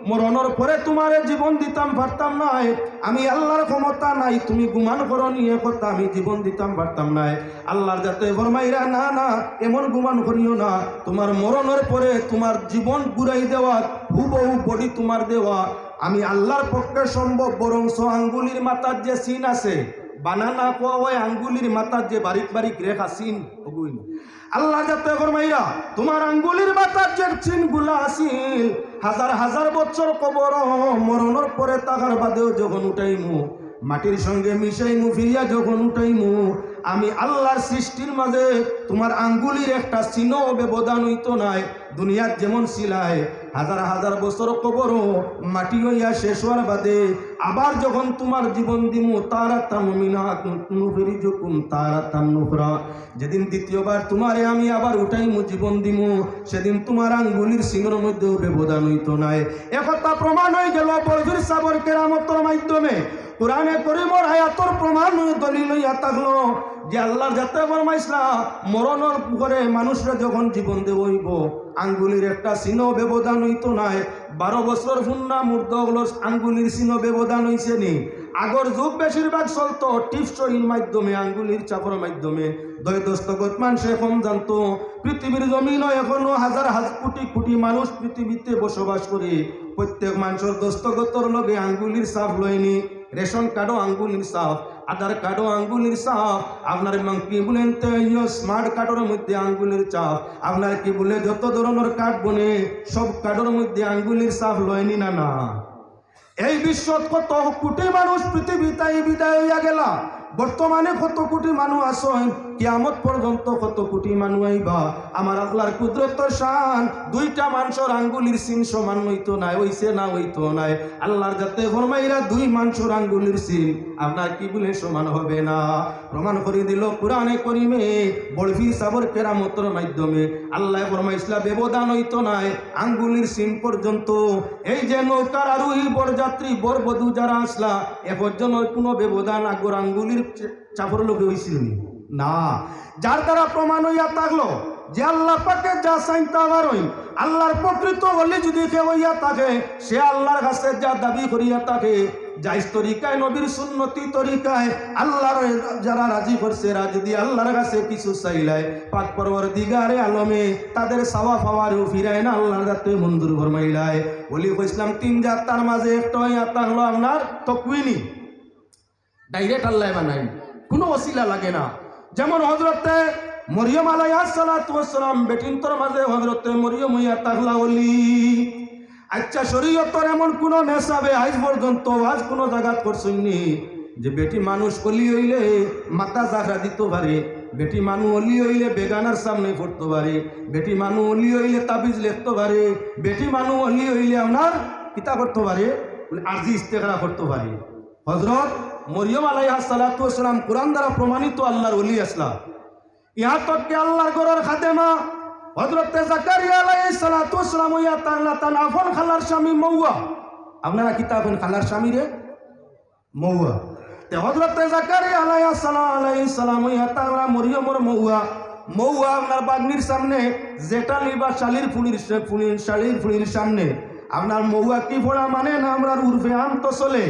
মরণের পরে তোমারে জীবন দিতাম পারতাম নাই, আমি আল্লাহর ক্ষমতা নাই, তুমি গুমান করনি এ কথা আমি জীবন দিতাম পারতাম নাই। আল্লাহর যাতে ফরমাইরা, না না এমন গুমান করিও না, তোমার মরণের পরে তোমার জীবন ঘুরাই দেওয়া, হুবহু বডি তোমার দেওয়া আমি আল্লাহর পক্ষে সম্ভব। বরং আঙ্গুলির মাথার যে সিন আছে, বানানা কোয়া ওই আঙ্গুলির মাথার যে বারিক বারিক রেখা সিন, ওগুই আল্লাহ যাতে ফরমাইরা তোমার আঙ্গুলির মাথার যে চিনগুলা আছিল, হাজার হাজার বছর কবর, মরণের পরে তাহার বাদেও যখন উঠাইমু, মাটির সঙ্গে মিশাইমু, ফিরিয়া যখন উঠাইমু, আমি আল্লাহর সৃষ্টির মাঝে তোমার আঙ্গুলির একটা চিহ্ন ব্যবধান হইতো নাই। দুনিয়ার যেমন ছিলায় হাজার হাজার বছর কবর মাটি হইয়া শেষ হওয়ার বাদে আবার যখন তোমার জীবন দিমু, তারা তামিনা নুফেরি যকুম তারা তান্নুফরা, যেদিন দ্বিতীয়বার তোমারে আমি আবার উঠাইমু, জীবন দিমু, সেদিন তোমার আঙ্গুলির সিংহের মধ্যেও ব্যবধান হইতো নাই। একথা প্রমাণ হয়ে গেল বড়বীর সাবর কেরামতের মাধ্যমে। কোরআনে করিমর আয়াতর প্রমাণ দলিল হইয়া থাকলো যে আল্লাহর যাতে ফরমাইছলা মরণের পরে মানুষরা যখন জীবন দেব হইব, আঙ্গুলির একটা চিহ্ন ব্যবধান হইতো নাই। 12 বছর হুন্না মুর্দাগুলোর আঙ্গুলির চিহ্ন ব্যবধান হইছে নি। আগর যুগ বেশিরভাগ চলতো টিপসইন মাধ্যমে, আঙ্গুলির চাপের মাধ্যমে। দস্তখত মানুষে কম জানতো। পৃথিবীর জমিন এখনো হাজার হাজার কোটি কোটি মানুষ পৃথিবীতে বসবাস করে, প্রত্যেক মানুষের দস্তখতর লগে আঙ্গুলির ছাপ লয়নি। রেশন কার্ডও আঙ্গুলির ছাপ, আধার কার্ডও আঙ্গুলির ছাপ, আপনার কি বলেন স্মার্ট কার্ডের মধ্যে আঙ্গুলির ছাপ, আপনার কি বলে যত ধরনের কার্ড বনে সব কার্ডের মধ্যে আঙ্গুলির ছাপ লয়নি না না। এই বিশ্বত কত কোটি মানুষ পৃথিবীতে বিদায় হইয়া গেলা, বর্তমানে কত কোটি মানুষ আছেন কিয়ামত পর্যন্ত কত কোটি মানুষ আইবা আমার আল্লাহর কুদরত শান দুইটা মানুষের আঙ্গুলির চিহ্ন সমান হইতো নাই হইছে না হইতো নাই আল্লাহর যাতে ফরমাইরা দুই মানুষের আঙ্গুলির চিহ্ন আপনার কি বলে সমান হবে না প্রমাণ করে দিল কোরআনে করিমে বলফি সাবর কেরামতের মাধ্যমে আল্লাহ ফরমাইছিলা ব্যবধান হইতো নাই আঙ্গুলির চিহ্ন পর্যন্ত এই যে নৌকার আরোহী বরযাত্রী বরবধূ যারা আসলা এ পর্যন্ত কোনো ব্যবধান আগর আঙ্গুলির চাপর লোকে হয়েছিল না যার দ্বারা প্রমাণ হইয়া থাকলো যে আল্লাহ পাকে যা চাইতা পারই আল্লাহর প্রকৃত বলে যদি কেউ হইয়া থাকে সে আল্লাহর কাছে যা দাবি করিয়া থাকে যাইস তরিকায় নবীর সুন্নতি তরিকায় আল্লাহর যারা রাজি করছে রাজি দিয়ে আল্লাহর কাছে কিছু চাইলায় পাক পরওয়ারদিগারে আলমে তাদের সাওয়া পাওয়ারও ফিরায় না আল্লাহর কাছে মঞ্জুর ফরমাইলায় বলি কইছিলাম তিন জাত তার মাঝে একটা হইয়া থাকলো আপনার তকওয়িনি ডাইরেক্ট আল্লাহ বানাই কোনো ওসিলা লাগে না যেমন হযরতে মরিয়ম আলাইহিস সালাতু ওয়াস সালাম বেটিন্তর মাঝে হযরতে মরিয়ম হইয়া থাকলা ওলি আচ্ছা শরীয়তের এমন কোন নেশাবে আজ পর্যন্ত আজ কোনো জায়গাত করছেননি যে বেটি মানুষ অলি হইলে মাথা জাগরা দিতে পারে বেটি মানুষ অলি হইলে বেগানার সামনে পড়তে পারে বেটি মানুষ অলি হইলে তাবিজ লিখতে পারে বেটি মানুষ অলি হইলে আপনার কিতা করতে পারে আরজি ইস্তেগরা করতে পারে হযরত মরিয়ম আলাইহিস সালাতু ওয়াস সালাম কুরআন দ্বারা প্রমাণিত আল্লাহর ওলি আসলা ইহা তক কে আল্লাহর ঘরের খাদেমা হযরত জাকারিয়া আলাইহিস সালাতু ওয়াস সালাম ইয়া তাআলা তান আফন খালার স্বামী মৌয়া আপনারা কিতাবেন খালার স্বামী রে মৌয়া তে হযরত জাকারিয়া আলাইহিস সালাম ইয়া তাআলা মরিয়মের মৌয়া মৌয়া আপনার বাগনির সামনে জেটালি বা শালির ফুলির সামনে আপনার মৌয়া কি পড়া মানে না আমরা উর্ফে আম তো চলে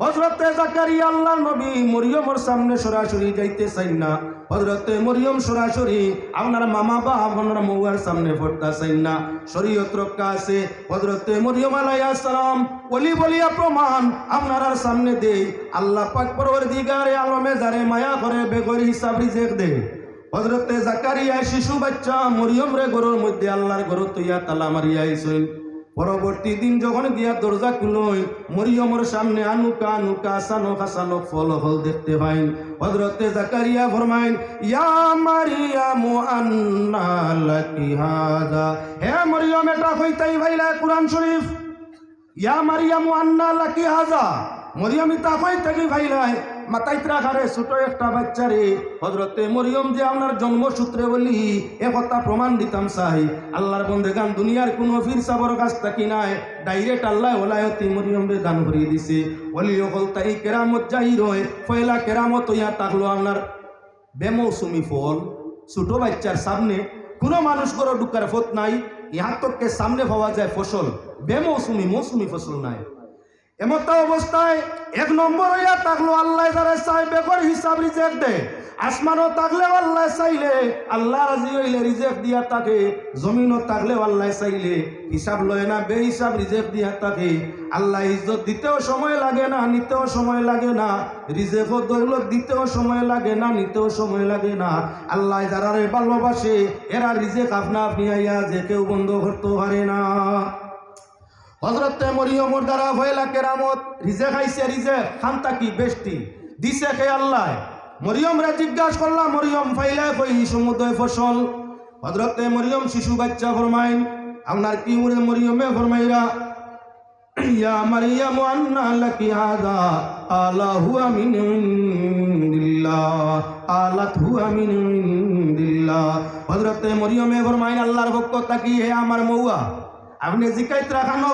হযরত জাকারিয়া আল্লাহর নবী মরিয়মের সামনে সরাসরি যাইতে চাই না হযরত মরিয়ম সরাসরি আপনার মামা বা আপনার মৌয়ার সামনে পড়তা চাই না শরীয়ত রক্ষা আছে হযরত মরিয়ম আলাইহিস সালাম ওলি বলিয়া প্রমাণ আপনার সামনে দেই আল্লাহ পাক পরওয়ারদিগারে আলমে যারে মায়া করে বেগর হিসাব রিজেক দে হযরত জাকারিয়া শিশু বাচ্চা মরিয়ম রে ঘরের মধ্যে আল্লাহর ঘর তৈয়া তালা মারিয়া আইছেন পরবর্তী দিন যখন গিয়া দরজা খুলই মরিয়মের সামনে আনুকা আনুকা সানক সানক ফল ফল দেখতে পাইন হযরতে জাকারিয়া ফরমাইন ইয়া মারিয়ামু আন্না লাকি হাযা হে মরিয়ম এটা কইতাই ভাইলা কুরআন শরীফ ইয়া মারিয়ামু আন্না লাকি হাযা মরিয়ম ইতা কইতাই ভাইলাই মাতাইত্রা ঘরে ছোট একটা বাচ্চারে হযরতে মরিয়ম যে আপনার জন্মসূত্রে বলি এ কথা প্রমাণ দিতাম চাই আল্লাহর বন্দেগান দুনিয়ার কোন ফির সাবর কাছ থাকি নাই ডাইরেক্ট আল্লাহ ওলায়তি মরিয়ম রে দান করিয়ে দিছে ওলি হল তাই কেরামত জাহির হয় পয়লা কেরামত হইয়া থাকলো আপনার বেমৌসুমি ফল ছোট বাচ্চার সামনে কোনো মানুষ করে ঢুকার ফত নাই ইহার তককে সামনে পাওয়া যায় ফসল বেমৌসুমি মৌসুমি ফসল নাই এমত অবস্থায় এক নম্বর হইয়া থাকলো আল্লাহ যারা চাই বেগর হিসাব রিজেক্ট দে আসমানও থাকলে আল্লাহ চাইলে আল্লাহ রাজি হইলে রিজেক্ট দিয়া থাকে জমিনও থাকলে আল্লাহ চাইলে হিসাব লয় না বে হিসাব রিজেক্ট দিয়া থাকে আল্লাহ ইজ্জত দিতেও সময় লাগে না নিতেও সময় লাগে না রিজেক্ট দৌলত দিতেও সময় লাগে না নিতেও সময় লাগে না আল্লাহ যারা ভালোবাসে এরা রিজেক্ট আপনা আপনি আইয়া যে কেউ বন্ধ করতে পারে না হযরতে মরিয়মের দ্বারা হইলা কেরামত রিজেক আইছে রিজেক খান্তা কি বেশটি দিছে কে আল্লাহ মরিয়ম রে জিজ্ঞাসা করলা মরিয়ম ফাইলা কই সমুদয় ফসল হযরতে মরিয়ম শিশু বাচ্চা ফরমাইন আপনার কি ওরে মরিয়মে ফরমাইরা ইয়া মারিয়াম আন্না লাকি হাযা আলা হুয়া মিন ইনদিল্লাহ আলাত হুয়া মিন ইনদিল্লাহ হযরতে মরিয়মে ফরমাইন আল্লাহর পক্ষ থেকে হে আমার মৌয়া আপনি জিকাইত রাখানো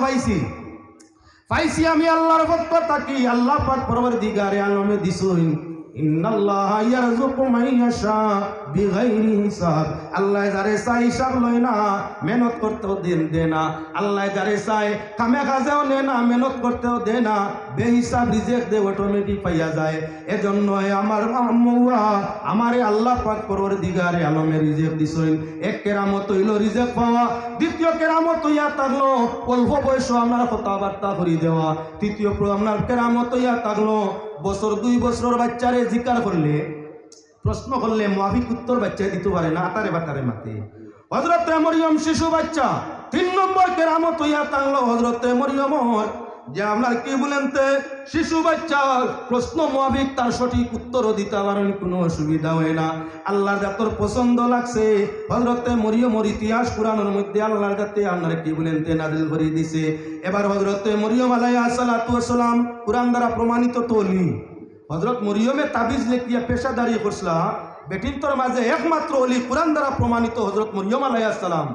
পাইছি আমি আল্লাহর পক্ষ থাকি আল্লাহ পাক পরওয়ারদিগারে আলমে দিছুন ইন্নাল্লাহা ইয়ারযুকু মান ইয়াশা বিগাইরি হিসাব আল্লাহ যারে চাই হিসাব লয় না মেহনত করতেও দে না আল্লাহ যারে চাই কামে কাজেও নে না মেহনত করতেও দে না বেহিসাব রিজেক্ট দে অটোমেটিক পাইয়া যায় এজন্য আমার মৌয়া আমারে আল্লাহ পাক পরওয়ারদিগারে আলমে রিজেক্ট দিছুন এক কেরামত হইল রিজেক্ট পাওয়া দ্বিতীয় কেরামত হইয়া থাকলো অল্প বয়স আপনার কথাবার্তা করি দেওয়া তৃতীয় আপনার কেরামত হইয়া থাকলো বছর 2 বছরের বাচ্চারে জিকার করলে প্রশ্ন করলে মুআফিক উত্তর বাচ্চা দিতে পারে না আতারে বাতারে মাতে হযরতে মরিয়ম শিশু বাচ্চা 3 নম্বর কেরামত হইয়া থাকলো হযরতে মরিয়ম যে আপনার কি বলেন তে শিশু বাচ্চা প্রশ্ন মোয়াবিক তার সঠিক উত্তরও দিতে পারেন, কোনো অসুবিধা হয় না। আল্লাহর যাতর পছন্দ লাগছে হজরতে মরিয়মর ইতিহাস কোরআনের মধ্যে আল্লাহর যাতে আপনার কি বলেন তে নাজিল করে দিছে। এবার হজরতে মরিয়ম আলাইহিস সালাতু ওয়াস সালাম কোরআন দ্বারা প্রমাণিত তলি হজরত মরিয়মে তাবিজ লেখিয়া পেশাদারি করছলা বেটিন্তর মাঝে একমাত্র অলি কোরআন দ্বারা প্রমাণিত হজরত মরিয়ম আলাইহিস সালাম।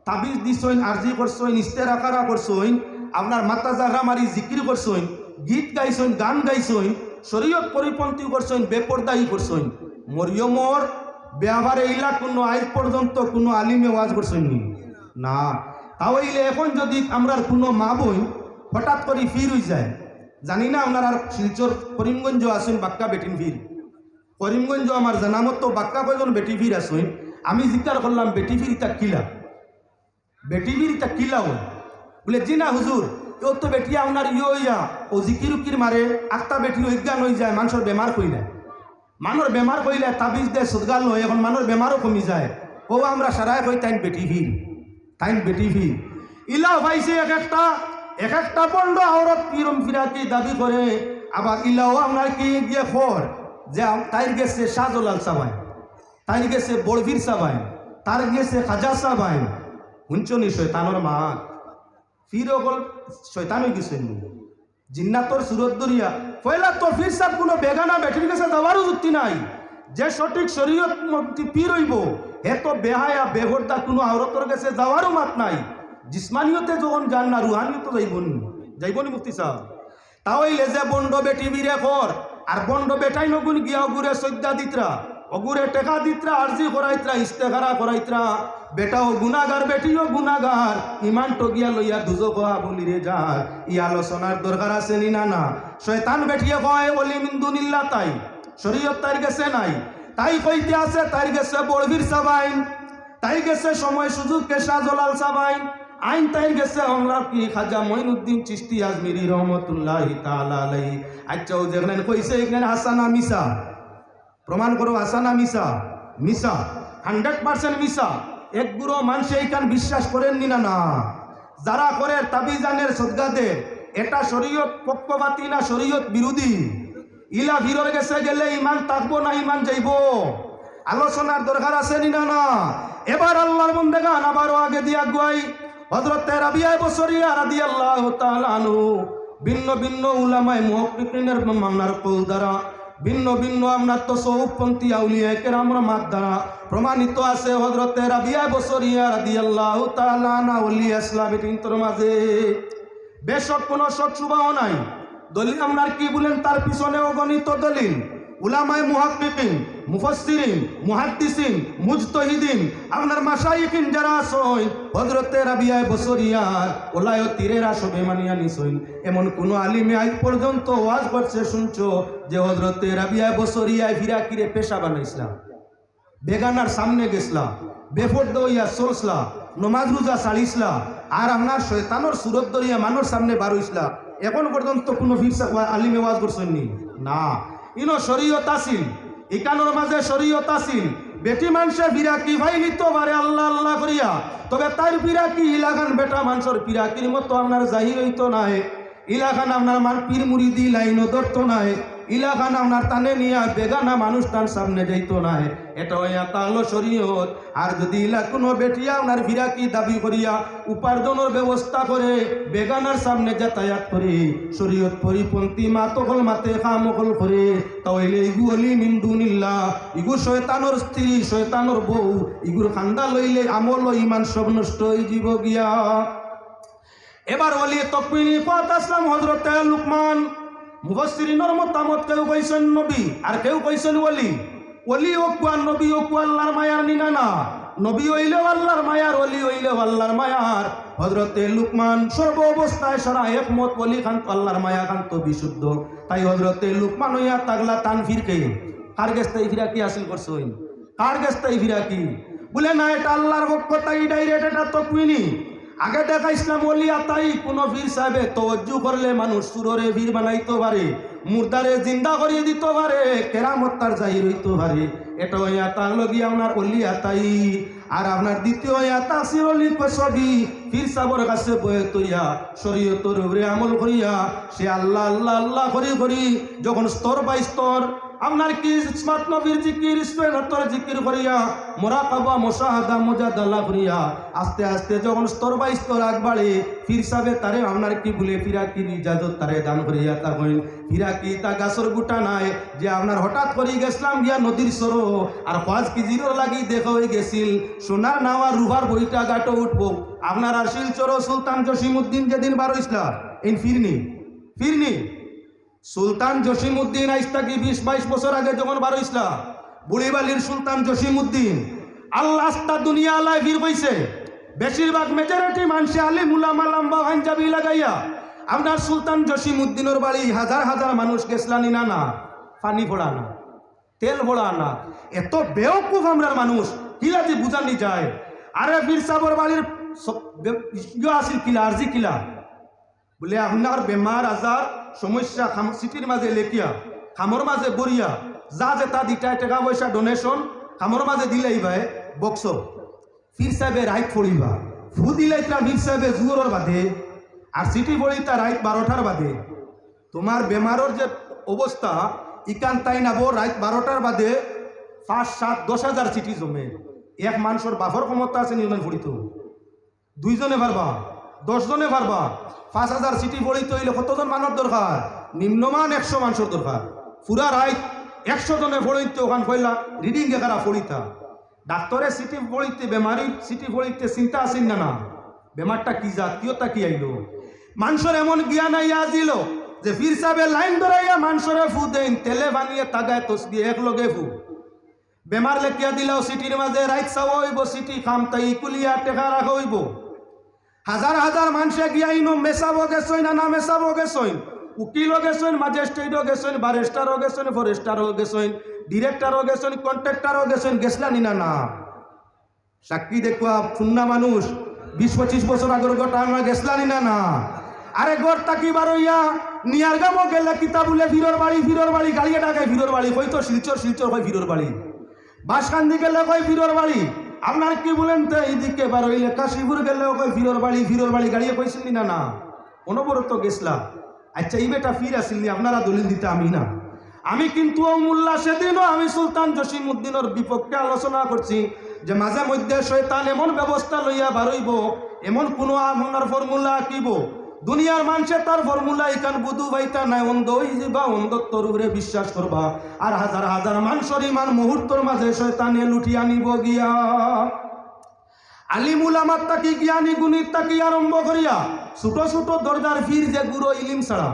তাবিজ দিছইন, আরজি করছইন, ইস্তেরাকারা করছইন, আপনার মাথা জাগা মারি জিকির করছইন, গীত গাইছইন, গান গাইছইন, শরীয়ত পরিপন্থী করছইন, বেপরদায়ী করছইন। মরিয়মর ব্যবহারে ইলা কোনো আজ পর্যন্ত কোনো আলিমে ওয়াজ করছইন না। তাহলে এখন যদি আমরা কোনো মা বোন হঠাৎ করে ফির হয়ে যায়, জানি না আপনার আর শিলচর করিমগঞ্জ আসেন বাক্কা বেটিন ফির, করিমগঞ্জ আমার জানামত তো বাক্কা কয়জন বেটি ফির আসেন। আমি জিজ্ঞার করলাম বেটি ফির ইতা কিলা, বেটি ফির ইতা কিলা বলে জি না হুজুর ও তো বেটি আপনার ইয়া ও জিকির উকির মারে আটটা বেটি অজ্ঞান হয়ে যায়, মানুষের বেমার কইলে, মানুষ বেমার কইলে তাবিজ দেয় সদগাল হয়, এখন মানুষ বেমারও কমি যায়। ও আমরা সারায় কই তাইন বেটি ফির, তাইন বেটি ফির। ইলাও ভাইছে এক একটা বন্ড আওরত পিরম ফিরাকি দাবি করে। আবার ইলাও আপনার কি গিয়ে খর যে তাইর গেছে শাহজালাল সাবাই, তাইর গেছে বড়ভীর সাবাই, তার গেছে খাজা সাবাই। শুনছনি শয়তানোর মা ফির অকল শয়তান হয়ে গেছেন জিন্নাতর সুরত দরিয়া পয়লা তো ফির সাহেব কোনো বেগানা বেটির কাছে যাওয়ারও যুক্তি নাই। যে সঠিক শরীয়ত পীর হইব হে তো বেহায়া বেহরদা কোনো আওরতর কাছে যাওয়ারও মাত নাই। জিসমানিয়তে যখন যান না রুহানিয়ত যাইবনি মুফতি সাহেব। তাহলে যে বন্ড বেটি বিরে কর আর বন্ড বেটাই নগুন গিয়া অগুরে সৈদ্যা দিতরা, অগুরে টেকা দিতরা, আরজি করাইতরা, ইস্তেখারা করাইতরা। বেটাও গুনাগার বেটিও গুনাগার, ইমান টগিয়া লইয়া দুজো কোয়া বলি রে যার। ই আলোচনার দরকার আছে নি না না? শয়তান বেটিয়ে কয় ওলি মিন্দুনিল্লাহ, তাই শরীয়ত তাই গেছে নাই, তাই কইতে আছে তাই গেছে বড়ভীর সাবাইন, তাই গেছে সময় সুযোগ কেশা জলাল সাবাইন, আইন তাই গেছে আমরা কি খাজা মঈনুদ্দিন চিশতি আজমিরি রহমতুল্লাহি তাআলা আলাইহি। আচ্ছা ও যেখানে কইছে এখানে হাসানা মিসা, প্রমাণ করো হাসানা মিসা, মিসা 100% মিসা। এক গুরো মানুষ এইখান বিশ্বাস করেননি না না? যারা করে তাবিজানের সদগাদের এটা শরীয়ত পক্ষপাতী না শরীয়ত বিরোধী? ইলা ভিড়র গেছে গেলে ইমান থাকবো না ইমান যাইব? আলোচনার দরকার আছে নি না না? এবার আল্লাহর বন্দেগান আবারও আগে দিয়া গুয়াই হযরত রাবিয়া বসরিয়া রাদিয়াল্লাহু তাআলা আনহু ভিন্ন ভিন্ন উলামায়ে মুহাক্কিকিনের মামলার কল দ্বারা ভিন্ন ভিন্ন আপনার তসৌফপন্থী আউলিয়া কেরামরা মাত দ্বারা প্রমাণিত আছে হযরত রাবিয়া বসরিয়া রাদিয়াল্লাহু তাআলা আনহা ওলি ইসলামী তিনতর মাঝে বেশক কোনো শক সুবাহ নাই। দলিল আপনার কি বলেন তার পিছনে অগণিত দলিল উলামায়ে মুহাক্কিকিন, মুফাসসিরিন, মুহাদ্দিসিন, মুজতাহিদিন আপনার মাশায়েখিন যারা আছেন হযরত রাবিয়া বসরিয়া ওলায় তীরের আসবে মানিয়া নিছেন। এমন কোন আলিমে আজ পর্যন্ত ওয়াজ করছে শুনছো যে হযরত রাবিয়া বসরিয়া ফিরাকিরে পেশা বানাইছিলা, বেগানার সামনে গেছলা, বেফরদা হইয়া চলছলা, নমাজ রোজা ছাড়িছলা, আর আপনার শয়তানোর সুরত ধরিয়া মানুষ সামনে বার হইছলা, এখন পর্যন্ত কোনো আলিমে ওয়াজ করছেন না? ইনো শরীয়ত আসিল, ইকানোর মাঝে শরীয়ত আসিল। বেটি মানুষে বিরাকি ভাই নিতে পারে আল্লাহ আল্লাহ করিয়া, তবে তার বিরাকি ইলাকান বেটা মানুষের বিরাকির মতো আপনার জাহির হইতো নাই। ইলাকান আপনার পীর মুরিদি লাইনও ধরতো নাই, ইলাকান আপনার টানে নিয়ে বেগানা মানুষ তার সামনে যাইতো নাই। এটা হইয়া হলো শরীয়ত। আর যদি ইলা কোনো বেটিয়া আপনার বিরাকি দাবি করিয়া উপার্জনের ব্যবস্থা করে বেগানার সামনে যাতায়াত করে শরীয়ত পরিপন্থী মাতকল মাতে খামকল করে, তাহলে ইগু অলি মিন্দুনিল্লাহ, ইগু শয়তানোর স্ত্রী, শয়তানোর বউ, ইগুর খান্দা লইলে আমল ইমান সব নষ্ট হয়ে যাব গিয়া। এবার ওলি তকবিনী পাত আসলাম হযরত লুকমান। মুফাসসিরিনের মতামত কেউ কইছেন নবী আর কেউ কইছেন ওলি। ওলি ও কুয়ার নবী ও আল্লাহর মায়ার নিনা না, নবী হইলেও আল্লাহর মায়ার, ওলি হইলেও আল্লাহর মায়ার। হযরত লুকমান সর্ব অবস্থায় সারা একমত, ওলি খান আল্লাহর মায়া খান তো বিশুদ্ধ। তাই হযরত লুকমান হইয়া তাগলা তানফির কে কার গেস্তাই ফিরাকি হাসিল করছেন? কার গেস্তাই ফিরাকি বলে না এটা আল্লাহর পক্ষ, তাই ডাইরেক্ট এটা তকবিনী। আগে দেখা ইসলাম ওলিয়া তাই কোনো বীর সাহেবে তওয়াজ্জু করলে মানুষ সুররে বীর বানাইতে পারে, মুর্দারে জিন্দা করিয়ে দিতে পারে, কেরামত তার জাহির হইতে পারে। এটা হইয়া তার লগিয়া আপনার ওলিয়া তাই। আর আপনার দ্বিতীয় হইয়া তাসির অলি কসবি পীর সাবর কাছে বয়ে তৈয়া শরীয়তের উপরে আমল করিয়া সে আল্লাহ আল্লাহ আল্লাহ করি করি যখন স্তর বাই স্তর আপনার কি ইসমাত নবীর জিকির ইসমাতর জিকির করিয়া মুরাকাবা মুশাহাদা মুজাদালা করিয়া আস্তে আস্তে যখন স্তর বাই স্তর আগবাড়ে পীর সাহেব তারে আপনার কি বলে ফিরাকির ইজাজত তারে দান করিয়া তা কইন ফিরাকি তা গাছর গুটা নাই যে আপনার হঠাৎ করে গেছিলাম গিয়া নদীর সরো আর 5 কেজির লাগি দেখা হয়ে গেছিল সোনার নাওয়া রুহার বইটা গাটো উঠবো আপনার আর শিলচর সুলতান জসিমউদ্দিন যেদিন বার হইছিলা এই ফিরনি সুলতান জসিমউদ্দিন আজ থেকে 20-22 বছর আগে যখন বার হইছিলা বুড়িবালির সুলতান জসিমউদ্দিন আল্লাহ আস্তা দুনিয়া আলাই ফির কইছে বেশিরভাগ মেজরিটি মানুষ আলী মুলামা লাম্বা হাঞ্জাবি লাগাইয়া আপনার সুলতান জসিমউদ্দিনের বাড়ি হাজার হাজার মানুষ গেছলানি না না পানি ফোড়া না তেল ফোড়া না এত বেওকুফ আমরার মানুষ কিলা যে বুঝানি যায় আরে পীর সাবর বাড়ির আসিল কিলা আরজি কিলা বলে আপনার বেমার আজার সমস্যা সিটির মাঝে লেখিয়া খামর মাঝে বরিয়া যা যে তা দিটায় টাকা পয়সা ডোনেশন খামর মাঝে দিলেই ভাই বক্স পীর সাহেবের রাইট ফড়িবা ফু দিলাই তা পীর সাহেবে জুয়োর বাদে আর সিটি বড়ি তা রাইট 12টার বাদে তোমার বেমারর যে অবস্থা ইকান তাই নাবো রাইট 12টার বাদে 5-7-10 হাজার সিটি জমে এক মানুষের বাফর ক্ষমতা আছে নির্মাণ ফড়িত 2 জনে পারবা 10 জনে পারবা 5,000 সিটি পড়িতে হইলে কতজন মানুষ দরকার নিম্নমান 100 মানুষের দরকার পুরা রাইট 100 জনে পড়িতে ওখান কইলা রিডিং একারা পড়িতা ডাক্তারে সিটি পড়িতে বেমারি সিটি পড়িতে চিন্তা আসেন না না বেমারটা কি জাত কিয়তা কি আইলো মানুষের এমন জ্ঞান আইয়া আজিল যে পীর সাহেবের লাইন ধরাইয়া মানুষের ফু দেন তেলে বানিয়ে তাগায় তসবিয়ে এক লগে ফু বেমার লেখিয়া দিলাও সিটির মাঝে রাইট চাওয়া হইব সিটি খাম তাই কুলিয়া টেকা রাখা হইব হাজার হাজার মানুষে গিয়া ইনো মেসাবো গেছইন না মেসাবো গেছইন উকিলও গেছইন ম্যাজিস্ট্রেটও গেছইন ব্যারিস্টারও গেছইন ফরেস্টারও গেছইন ডিরেক্টরও গেছইন কন্ট্রাক্টরও গেছইন গেছলানি না না সাক্ষী দেখবা ফুন্না মানুষ 20-25 বছর আগের ঘটা আমরা গেছলানি না না আরে গড় তাকি বারইয়া নিয়ার গামো গেলে কিতাবুলে ফিরর বাড়ি গাড়িয়ে ডাকে ফিরর বাড়ি কই তো শিলচর হয় ফিরর বাড়ি বাসকান্দি গেলে কই ফিরর বাড়ি আপনার কি বলেন তো এইদিকে বার হইলে কাশীপুর গেলেও কই ফিরর বাড়ি গাড়িয়ে কইছিলি না না অনবরত গেছলা আচ্ছা এই বেটা ফির আসিলি আপনারা দলিল দিতে আমি না আমি কিন্তু মোল্লা সেদিনও আমি সুলতান জসিমউদ্দিনের বিপক্ষে আলোচনা করছি যে মাঝে মধ্যে শয়তান এমন ব্যবস্থা লইয়া বারইব এমন কোনো আপনার ফর্মুলা আঁকিব দুনিয়ার মানুষে তার ফর্মুলা ইকান বুধু বাইতা নাই অন্ধ হয়ে যাবা অন্ধত্বর উপরে বিশ্বাস করবা আর হাজার হাজার মানুষের ইমান মুহূর্তর মাঝে শয়তানে লুটিয়া নিব গিয়া আলিমুল আমার তাকি জ্ঞানী গুণীর তাকি আরম্ভ করিয়া ছোট ছোট দরজার ফির যে গুরো ইলিম ছাড়া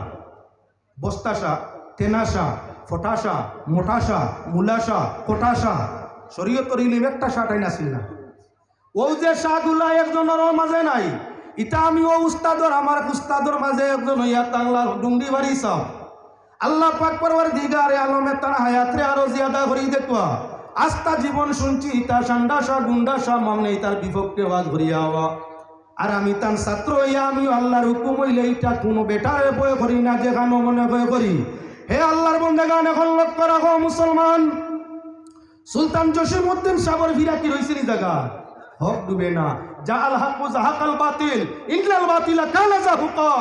বস্তাসা তেনাসা ফটাসা মোটাসা মুলাসা কোটাসা শরীয়তর ইলিম একটা শাটাই নাছিল না ও যে সাধুলা একজনের মাঝে নাই ইটা আমি ও উস্তাদর আমার উস্তাদর মাঝে একজন হইয়া তাংলা ডুঙ্গি বাড়ি সব আল্লাহ পাক পরওয়ারদিগারে আলমে তার হায়াতরে আরো জিয়াদা করি দেখবা আস্তা জীবন শুনছি তা সান্ডাসা গুন্ডাসা মামনে তার বিপক্ষে ওয়াজ করিয়া হওয়া আর আমি তার ছাত্র হইয়া আমি আল্লাহর হুকুম হইলে এটা কোনো বেটারে বয় করি না যেখানে মনে বয় করি হে আল্লাহর বন্দেগান এখন লক্ষ্য রাখো মুসলমান সুলতান জসিমউদ্দিন সাবর ফিরাকি রইছে নি জায়গা হক ডুবে না জাহাল হক জাহাকাল বাতিল ইনলাল বাতিলা কানা জাহুকা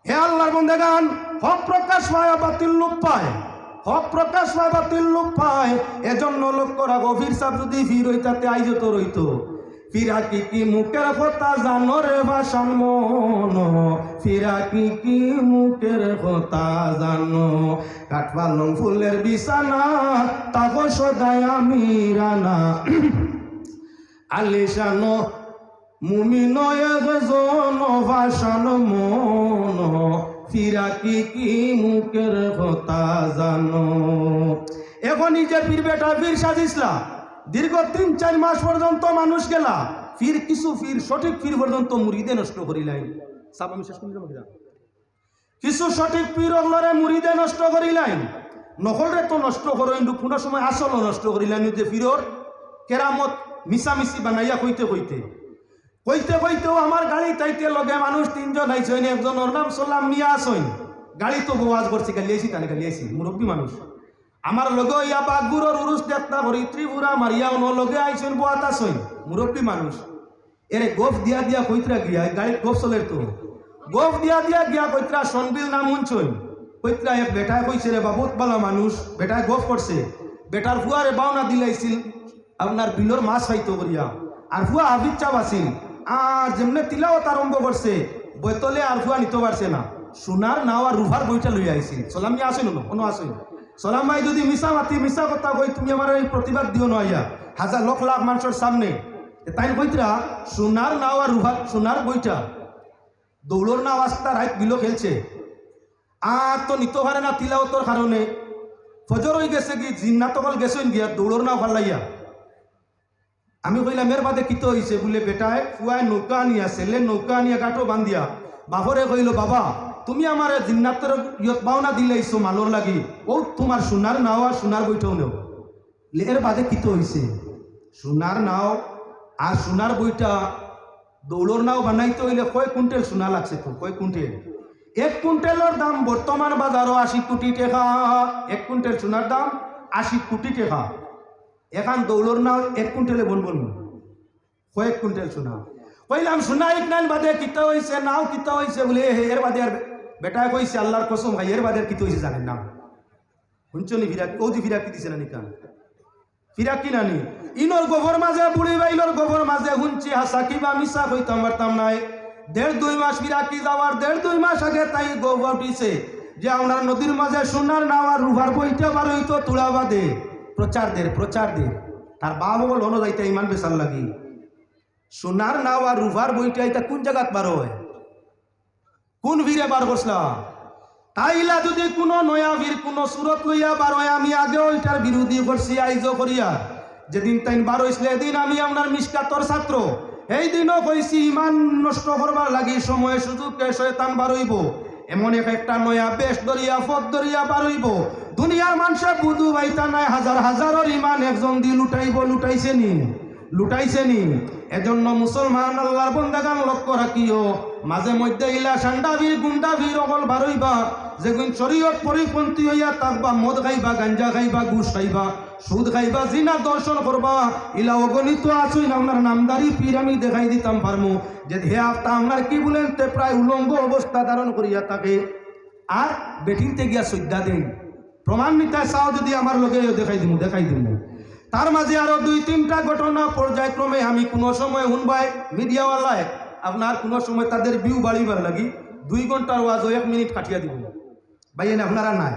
হে আল্লাহর বন্দেগান হক প্রকাশ পায় বাতিল লোপ পায় হক প্রকাশ পায় বাতিল লোপ পায় এজন্য লক্ষ্য রাখো ফির সাহেব যদি ফির হইতাতে আইজত রইতো ফিরাকি কি মুখের কথা জানো রে ভাষণ মন ফিরাকি কি মুখের কথা জানো কাঠপালং ফুলের বিছানা তাকো সদায় আমি রানা আলিশানো মুমিন একজন ভাষণ মন ফিরাকি কি মুখের কথা জানো এখনই যে পীর বেটা পীর সাজিসলা দীর্ঘ 3-4 মাস পর্যন্ত মানুষ গেলা ফির কিছু ফির সঠিক ফির পর্যন্ত মুরিদে নষ্ট করিলাই সাব আমি শেষ করি কিছু সঠিক পীর হলরে মুরিদে নষ্ট করিলাই নকলরে তো নষ্ট করো কিন্তু কোনো সময় আসল নষ্ট করিলাই যে ফিরর কেরামত মিশামিশি বানাইয়া কইতে কইতেও আমার গাড়ি তাইতে লগে মানুষ 3 জন আইছেন একজনের নাম সালাম মিয়া আছেন গাড়ি তো গোয়াজ করছে গালিয়েছি তানে গালিয়েছি মুরব্বী মানুষ আমার লগে ইয়া বাগগুরর উরুস দেখতা করি ত্রিপুরা মারিয়া অন লগে আইছেন বোয়াত আছেন মুরব্বী মানুষ এরে গোফ দিয়া দিয়া কইতরা গিয়া গাড়ি গোফ চলের তো গোফ দিয়া দিয়া গিয়া কইতরা সনবিল নাম শুনছই কইতরা এক বেটায় কইছে রে বাবুত বালা মানুষ বেটায় গোফ করছে বেটার ফুয়ারে বাউনা দিলাইছিল আপনার বিলর মাছ খাইতো করিয়া আর ফুয়া হাবিব চাপ আছিল আর যেমনে তিলাওয়াত আরম্ভ করছে বইতলে আর ফুয়া নিতে পারছে না সোনার নাও আর রুফার বইটা লই আইছিল সালাম নি আসেন কোনো আসেন সালাম ভাই যদি মিশা মাতি মিশা কথা কই তুমি আমার এই প্রতিবাদ দিও নয়া হাজার লক্ষ লাখ মানুষের সামনে তাই কইতরা সোনার নাও আর রুফার সোনার বইটা দৌড়র নাও আস্তা রাইত বিলো খেলছে আর তো নিতে পারে না তিলাওয়াতর কারণে ফজর হয়ে গেছে কি জিন্নাত হল গেছেন গিয়া দৌড়র নাও ফালাইয়া আমি কইলাম এর বাদে কিতো হয়েছে বলে বেটায় ফুয়ায় নৌকা আনিয়া ছেলে নৌকা আনিয়া গাঁটো বান্ধিয়া বাপরে কইল বাবা তুমি আমার জিন্নাতের ইয়ত পাওনা দিলেইছো মালোর লাগি ও তোমার সোনার নাও আর সোনার বইটাও নেও এর বাদে কিতো হয়েছে সোনার নাও আর সোনার বইটা দৌড়র নাও বানাইতে হইলে কয় কুইন্টেল সোনা লাগছে তো কয় কুইন্টেল এক কুইন্টেলের দাম বর্তমান বাজারও 80 কোটি টাকা এক কুইন্টেল সোনার দাম 80 কোটি টাকা এখন দৌড়র নাও এক কুইন্টেলে বলবো কয়েক কুইন্টেল সোনা কইলাম সোনা এক নান বাদে কিতা হয়েছে নাও কিতা হয়েছে বলে এর বাদে আর বেটায় কইছে আল্লাহর কসম ভাই এর বাদে আর কিতা হয়েছে জানেন না শুনছনি ফিরাকি ও যে ফিরাকি দিছে না নিকান ফিরাকি নানি ইনর গোবর মাঝে বুড়ি বাইলর গোবর মাঝে হুঞ্চি হাসা কিবা মিশা কইতাম পারতাম নাই 1.5-2 মাস ফিরাকি যাওয়ার 1.5-2 মাস আগে তাই গোবর উঠিছে যে আপনার নদীর মাঝে সোনার নাও আর রুভার বইটা বার হইতো তুলা বাদে প্রচার দে তার বাবা বল হলো যাইতে ইমান বেসার লাগি সোনার নাও আর রুভার বইটা এটা কোন জায়গাত বার হয় কোন বীরে বার করছলা তাইলা যদি কোনো নয়া বীর কোনো সুরত লইয়া বার হয় আমি আগে ওইটার বিরোধী করছি আইজ করিয়া যেদিন তাই বার হয়েছিল এদিন আমি আপনার মিসকাতর ছাত্র এই দিনও কইছি ইমান নষ্ট করবার লাগি সময় সুযোগকে শয়তান বার হইব এমন একটা নয়া বেশ দরিয়া পথ দরিয়া বার হইব দুনিয়ার মানুষের বুধু বাইতা নাই হাজার হাজারের ইমান একজন দিয়ে লুটাইছে নি এজন্য মুসলমান আল্লাহর বন্দাগান লক্ষ্য রাখিও মাঝে মধ্যে ইলা সান্ডা ভিড় গুন্ডা ভিড় অকল বার হইবা যেগুন শরীয়ত পরিপন্থী হইয়া থাকবা মদ খাইবা গাঞ্জা খাইবা ঘুষ খাইবা সুদ খাইবা জিনা দর্শন করবা ইলা অগণিত আছই না আপনার নামদারি পীর আমি দেখাই দিতাম পারমু যে হে আপতা আপনার কি বলেন তে প্রায় উলঙ্গ অবস্থা ধারণ করিয়া থাকে আর বেটিংতে গিয়া শ্রদ্ধা দেন প্রমাণ নিতে চাও যদি আমার লগে দেখাই দিব তার মাঝে আরো 2-3টা ঘটনা পর্যায়ক্রমে আমি কোনো সময় শুনবাই মিডিয়াওয়ালায় আপনার কোনো সময় তাদের ভিউ বাড়িবার লাগি 2 ঘন্টার ওয়াজ 1 মিনিট কাটিয়া দিব ভাই আপনারা নাই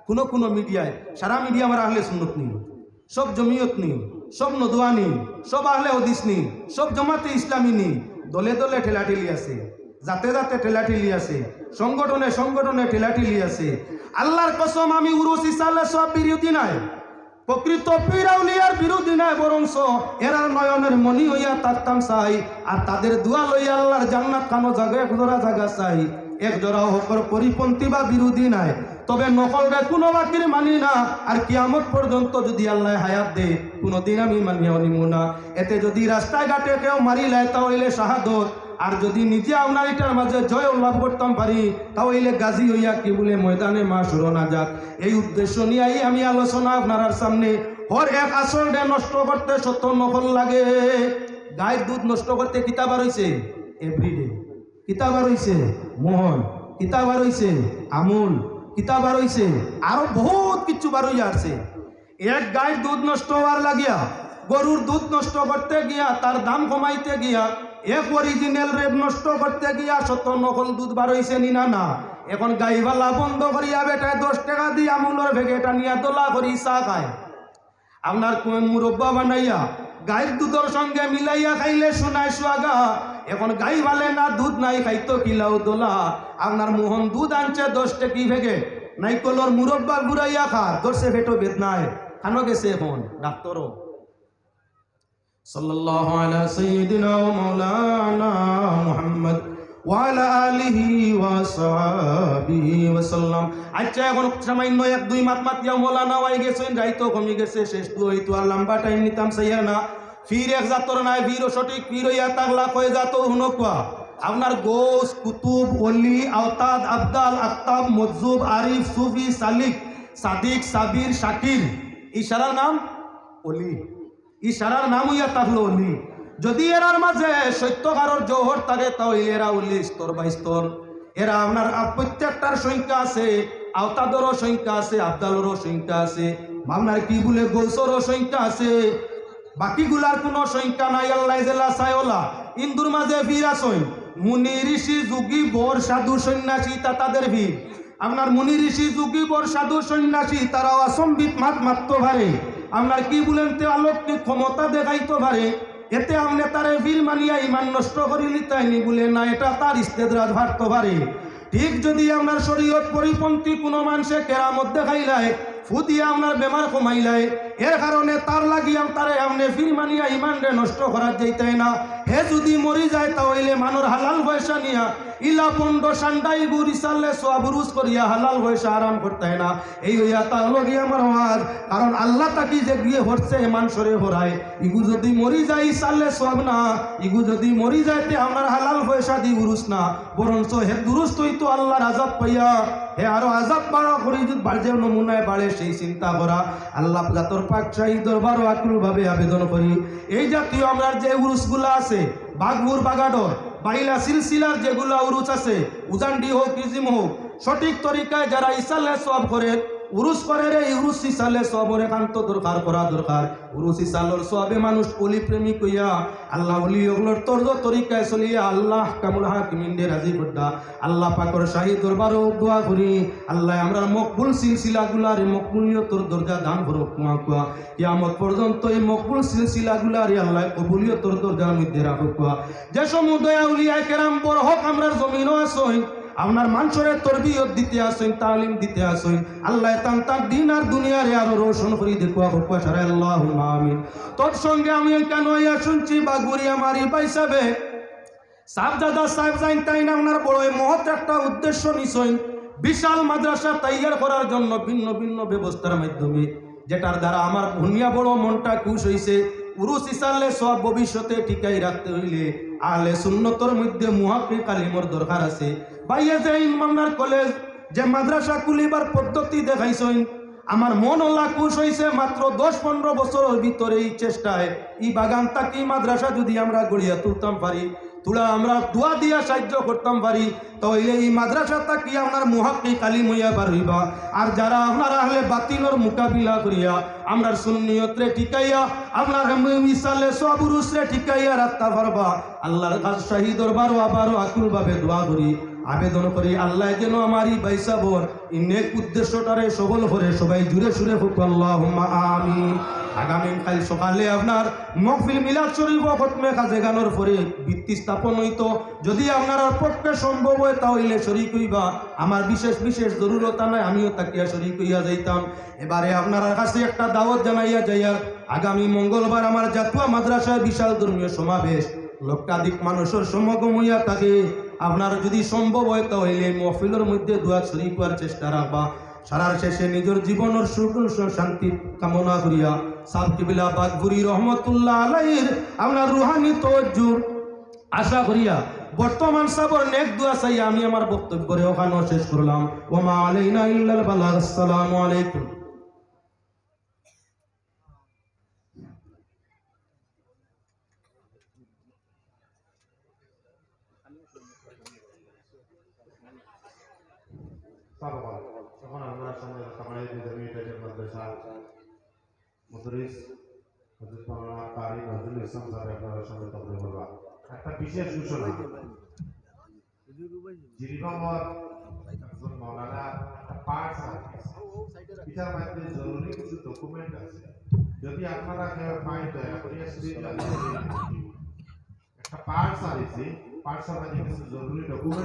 কোনো মিডিয়ায় সারা মিডিয়া আমার আহলে সুন্নত নেই সব জমিয়ত নেই সব নদুয়া নেই সব আহলে হদিস নেই সব জমাতে ইসলামী নেই দলে দলে ঠেলাঠেলি আছে জাতে জাতে ঠেলাঠেলি আছে সংগঠনে ঠেলাঠেলি আছে আল্লাহর কসম আমি উরুস ইসালে সব বিরোধী নাই প্রকৃত পীর আউলিয়ার বিরোধী নাই বরংস এরা নয়নের মনি হইয়া থাকতাম চাই আর তাদের দোয়া লইয়া আল্লাহর জান্নাত কানো জায়গা একজোড়া জায়গা চাই একজোড়া হকর পরিপন্থী বা বিরোধী নাই তবে নকলরে কোনো বাকির মানি না আর কিয়ামত পর্যন্ত যদি আল্লাহ হায়াত দে কোনোদিন আমি মানিয়াও নিব না এতে যদি রাস্তায় ঘাটে কেউ মারিলায় তাহলে শাহাদত আর যদি নিজে আপনার এটার মাঝে জয় লাভ করতাম পারি তাহলে গাজী হইয়া কি বলে ময়দানে মা শুরো না যাক এই উদ্দেশ্য নিয়েই আমি আলোচনা আপনার সামনে হর এক আসরটা নষ্ট করতে 70 নকল লাগে গায়ের দুধ নষ্ট করতে কিতাবার হইছে এভরিডে কিতাবার হইছে মোহন কিতাবার হইছে আমুল কিতাবার হইছে আরো বহুত কিছু বার হইয়া আছে এক গায়ের দুধ নষ্ট হওয়ার লাগিয়া গরুর দুধ নষ্ট করতে গিয়া তার দাম কমাইতে গিয়া এক অরিজিনাল রেপ নষ্ট করতে গিয়া 70 নকল দুধ বার হইছে নি না এখন গাইবালা বন্ধ করিয়া বেটায় 10 টাকা দিয়ে আমুলের ভেগেটা নিয়া দোলা করি চা খায় আপনার মুরব্বা বানাইয়া গাইর দুধের সঙ্গে মিলাইয়া খাইলে শোনায় সোয়াগা এখন গাই ভালে না দুধ নাই খাইতো কিলাও দোলা আপনার মোহন দুধ আনছে 10 টাকি ভেগে নাইকলর মুরব্বা ঘুরাইয়া খা ধরছে পেটো বেদনায় খানো গেছে এখন ডাক্তারও সাল্লাল্লাহু আলা সাইয়্যিদিনা ওয়া মাওলানা মুহাম্মদ ওয়া আলা আলিহি ওয়া সাহবিহি ওয়া সাল্লাম আচ্ছা এখন সামান্য 1-2 মাতিয়া মাওলানা হয়ে গেছেন রাইতো কমে গেছে শেষ হইতো আর লম্বা টাইম নিতাম চাইয়া না ফির এক জাতর নাই ফিরও সঠিক ফির হইয়া তাগলা কয়ে যাত হুনকুয়া আপনার গোস কুতুব ওলি আওতাদ আবদাল আক্তাব মজুব আরিফ সুফি সালিক সাদিক সাবির শাকির ইশারার নাম ওলি ইশারার নাম হইয়া তাহলো অলি যদি এরার মাঝে সত্যকারর জোহর থাকে তাহলে এরা উল্লি স্তর বা স্তর, এরা আপনার প্রত্যেকটার সংখ্যা আছে, আওতাদরও সংখ্যা আছে, আবদালরও সংখ্যা আছে, আপনার কি বলে গৌসরও সংখ্যা আছে, বাকিগুলার কোনো সংখ্যা নাই। আল্লাহ জেলা সায়লা ইন্দুর মাঝে ভিড় আসই, মুনি ঋষি যুগী বর সাধু সন্ন্যাসী তা তাদের ভিড়। আপনার মুনি ঋষি যুগী বর সাধু সন্ন্যাসী তারাও আসম্বিত মাত মারতে পারে, আপনার কি বলেন তে আলোককে ক্ষমতা দেখাইতে পারে, এতে আপনি তারে ভিড় মানিয়া ইমান নষ্ট করি লিতাইনি বলে না, এটা তার ইস্তেদরাজ ভাবতে পারে। ঠিক যদি আপনার শরীয়ত পরিপন্থী কোনো মানুষে কেরামত দেখাইলায়, ফুদিয়া আপনার বেমার কমাইলায়, এর কারণে তার লাগিয়া তারে আপনি ফির মানিয়া ইমানরে নষ্ট করা যাইতে না। হে যদি মরি যায় তাহলে মানুষ হালাল পয়সা নিয়া ইলা পন্ড সান্ডাই বুড়ি চাললে সোয়াবুরুজ করিয়া হালাল পয়সা আরাম করতে না। এই হইয়া তার লগে আমার আওয়াজ, কারণ আল্লাহ তাকি যে গিয়ে হচ্ছে মানুষরে হরায়, ইগু যদি মরি যায় চাললে সব না, ইগু যদি মরি যাইতে আমার হালাল পয়সা দি উরুস না, বরঞ্চ হে দুরুস্ত হইতো আল্লাহর আজাব পাইয়া হে আরো আজাব বাড়া করি যদি বাড়ছে নমুনায় বাড়ে সেই চিন্তা করা। আল্লাহ জাতর পাক শাহী দরবার আকুল ভাবে আবেদন করি, এই জাতীয় আমরা যে উরুসগুলা আছে, বাগপুর বাগাডর বাইলা সিলসিলার যেগুলা উরুস আছে, উজান্ডি হোক ইজিম হোক, সঠিক তরিকায় যারা ইসালে সব করে উরুস করে রে, উরুস ইসালে সবর একান্ত দরকার করা দরকার। উরুস ইসালর সবে মানুষ অলি প্রেমিক হইয়া আল্লাহ অলি ওগুলোর তর্জ তরিকায় চলিয়া আল্লাহ কামুল হাকিমিনদের রাজি করদা। আল্লাহ পাকর শাহী দরবারও দোয়া করি, আল্লাহ আমরা মকবুল সিলসিলাগুলার মকবুলিয়তর দরজা দান করুক কুয়া কিয়ামত পর্যন্ত এই মকবুল সিলসিলাগুলার আল্লাহ কবুলিয়তর দরজার মধ্যে রাখুক। যে সমুদয় আউলিয়া কেরাম বড় হক আমরার জমিনও আসই, আপনার মানুষের তরবিয়ত দিতে আসেন, তালিম দিতে আসেন, আল্লাহ তার দিন আর দুনিয়ারে আরো রোশন করি দেখুয়া হকুয়া সারা আল্লাহ আমিন। তৎসঙ্গে আমি কেন ইয়া শুনছি বাগুড়ি আমার ভাই সাহেবে সাহেবজাদা সাহেব যাইন তাই না আপনার বড় মহৎ একটা উদ্দেশ্য নিশ্চয়, বিশাল মাদ্রাসা তৈয়ার করার জন্য ভিন্ন ভিন্ন ব্যবস্থার মাধ্যমে, যেটার দ্বারা আমার ভুনিয়া বড় মনটা খুশ হয়েছে। উরুস ইসালে সব ভবিষ্যতে টিকাই রাখতে হইলে আহলে সুন্নতর মধ্যে মুহাক্কিক আলিমর দরকার আছে। বাইয়া যে ইমামনার কলেজ যে মাদ্রাসা খুলিবার পদ্ধতি দেখাইছেন, আমার মন আল্লাহ খুশ হয়েছে। মাত্র 10-15 বছরের ভিতরে এই চেষ্টায় এই বাগান তাকি মাদ্রাসা যদি আমরা গড়িয়া তুলতাম পারি, তুলা আমরা দোয়া দিয়া সাহায্য করতাম পারি, তাহলে এই মাদ্রাসা তাকি আপনার মুহাক্কিক আলিম হইয়া বার হইবা। আর যারা আপনার আহলে বাতিলর মোকাবিলা করিয়া আমরা সুন্নিয়তরে ঠিকাইয়া আপনার মিসালে সব উরুসরে ঠিকাইয়া রাখতে পারবা, আল্লাহর কাছে শাহী দরবারও আবারও আকুল ভাবে দোয়া করি, আবেদন করি আল্লাহ যেন আমার এই বাইসাবর নেক উদ্দেশ্যটারে সবল করে সবাই জুড়ে সুরে হোক আল্লাহুম্মা আমিন। আগামীকাল সকালে আপনার মহফিল মিলাদ শরীফ খতমে কাজে গানোর পরে ভিত্তি স্থাপন হইতো, যদি আপনার পক্ষে সম্ভব হয় তাহলে শরীক হইবা। আমার বিশেষ বিশেষ জরুরতা নাই, আমিও তাকিয়া শরীক হইয়া যাইতাম। এবারে আপনার কাছে একটা দাওয়াত জানাইয়া যাইয়ার, আগামী মঙ্গলবার আমার জাতুয়া মাদ্রাসায় বিশাল ধর্মীয় সমাবেশ, লক্ষাধিক মানুষের সমাগম হইয়া থাকে। আপনার যদি সম্ভব হয় তাহলে মহফিলের মধ্যে দোয়া শরীক হওয়ার চেষ্টা রাখবা। সারার শেষে নিজের জীবনের সুখ শান্তি কামনা করিয়া সাবকিবিলা বাগপুরি রহমতুল্লাহ আলাইহির আপনার রুহানি তওয়াজ্জুর আশা করিয়া বর্তমান সাবর নেক দোয়া চাই আমি আমার বক্তব্যরে ওখানে শেষ করলাম। ওমা আলাইনা ইল্লাল বালাগ। আসসালামু আলাইকুম। তখন আমরা সামনে কামাই জমিটার মাদ্রাসা মুদরিস হযরত মাওলানা কারি নজরুল ইসলাম স্যার আপনারা সামনে তকরির করবা। একটা বিশেষ ঘোষণা, জিরিবাংলার একজন মাওলানা একটা পার্টস আছে, এটার মধ্যে জরুরি কিছু ডকুমেন্ট আছে, যদি আপনারা কেউ পাই দয়া করে একটা পার্টস আছে, পার্টসের মধ্যে কিছু জরুরি ডকুমেন্ট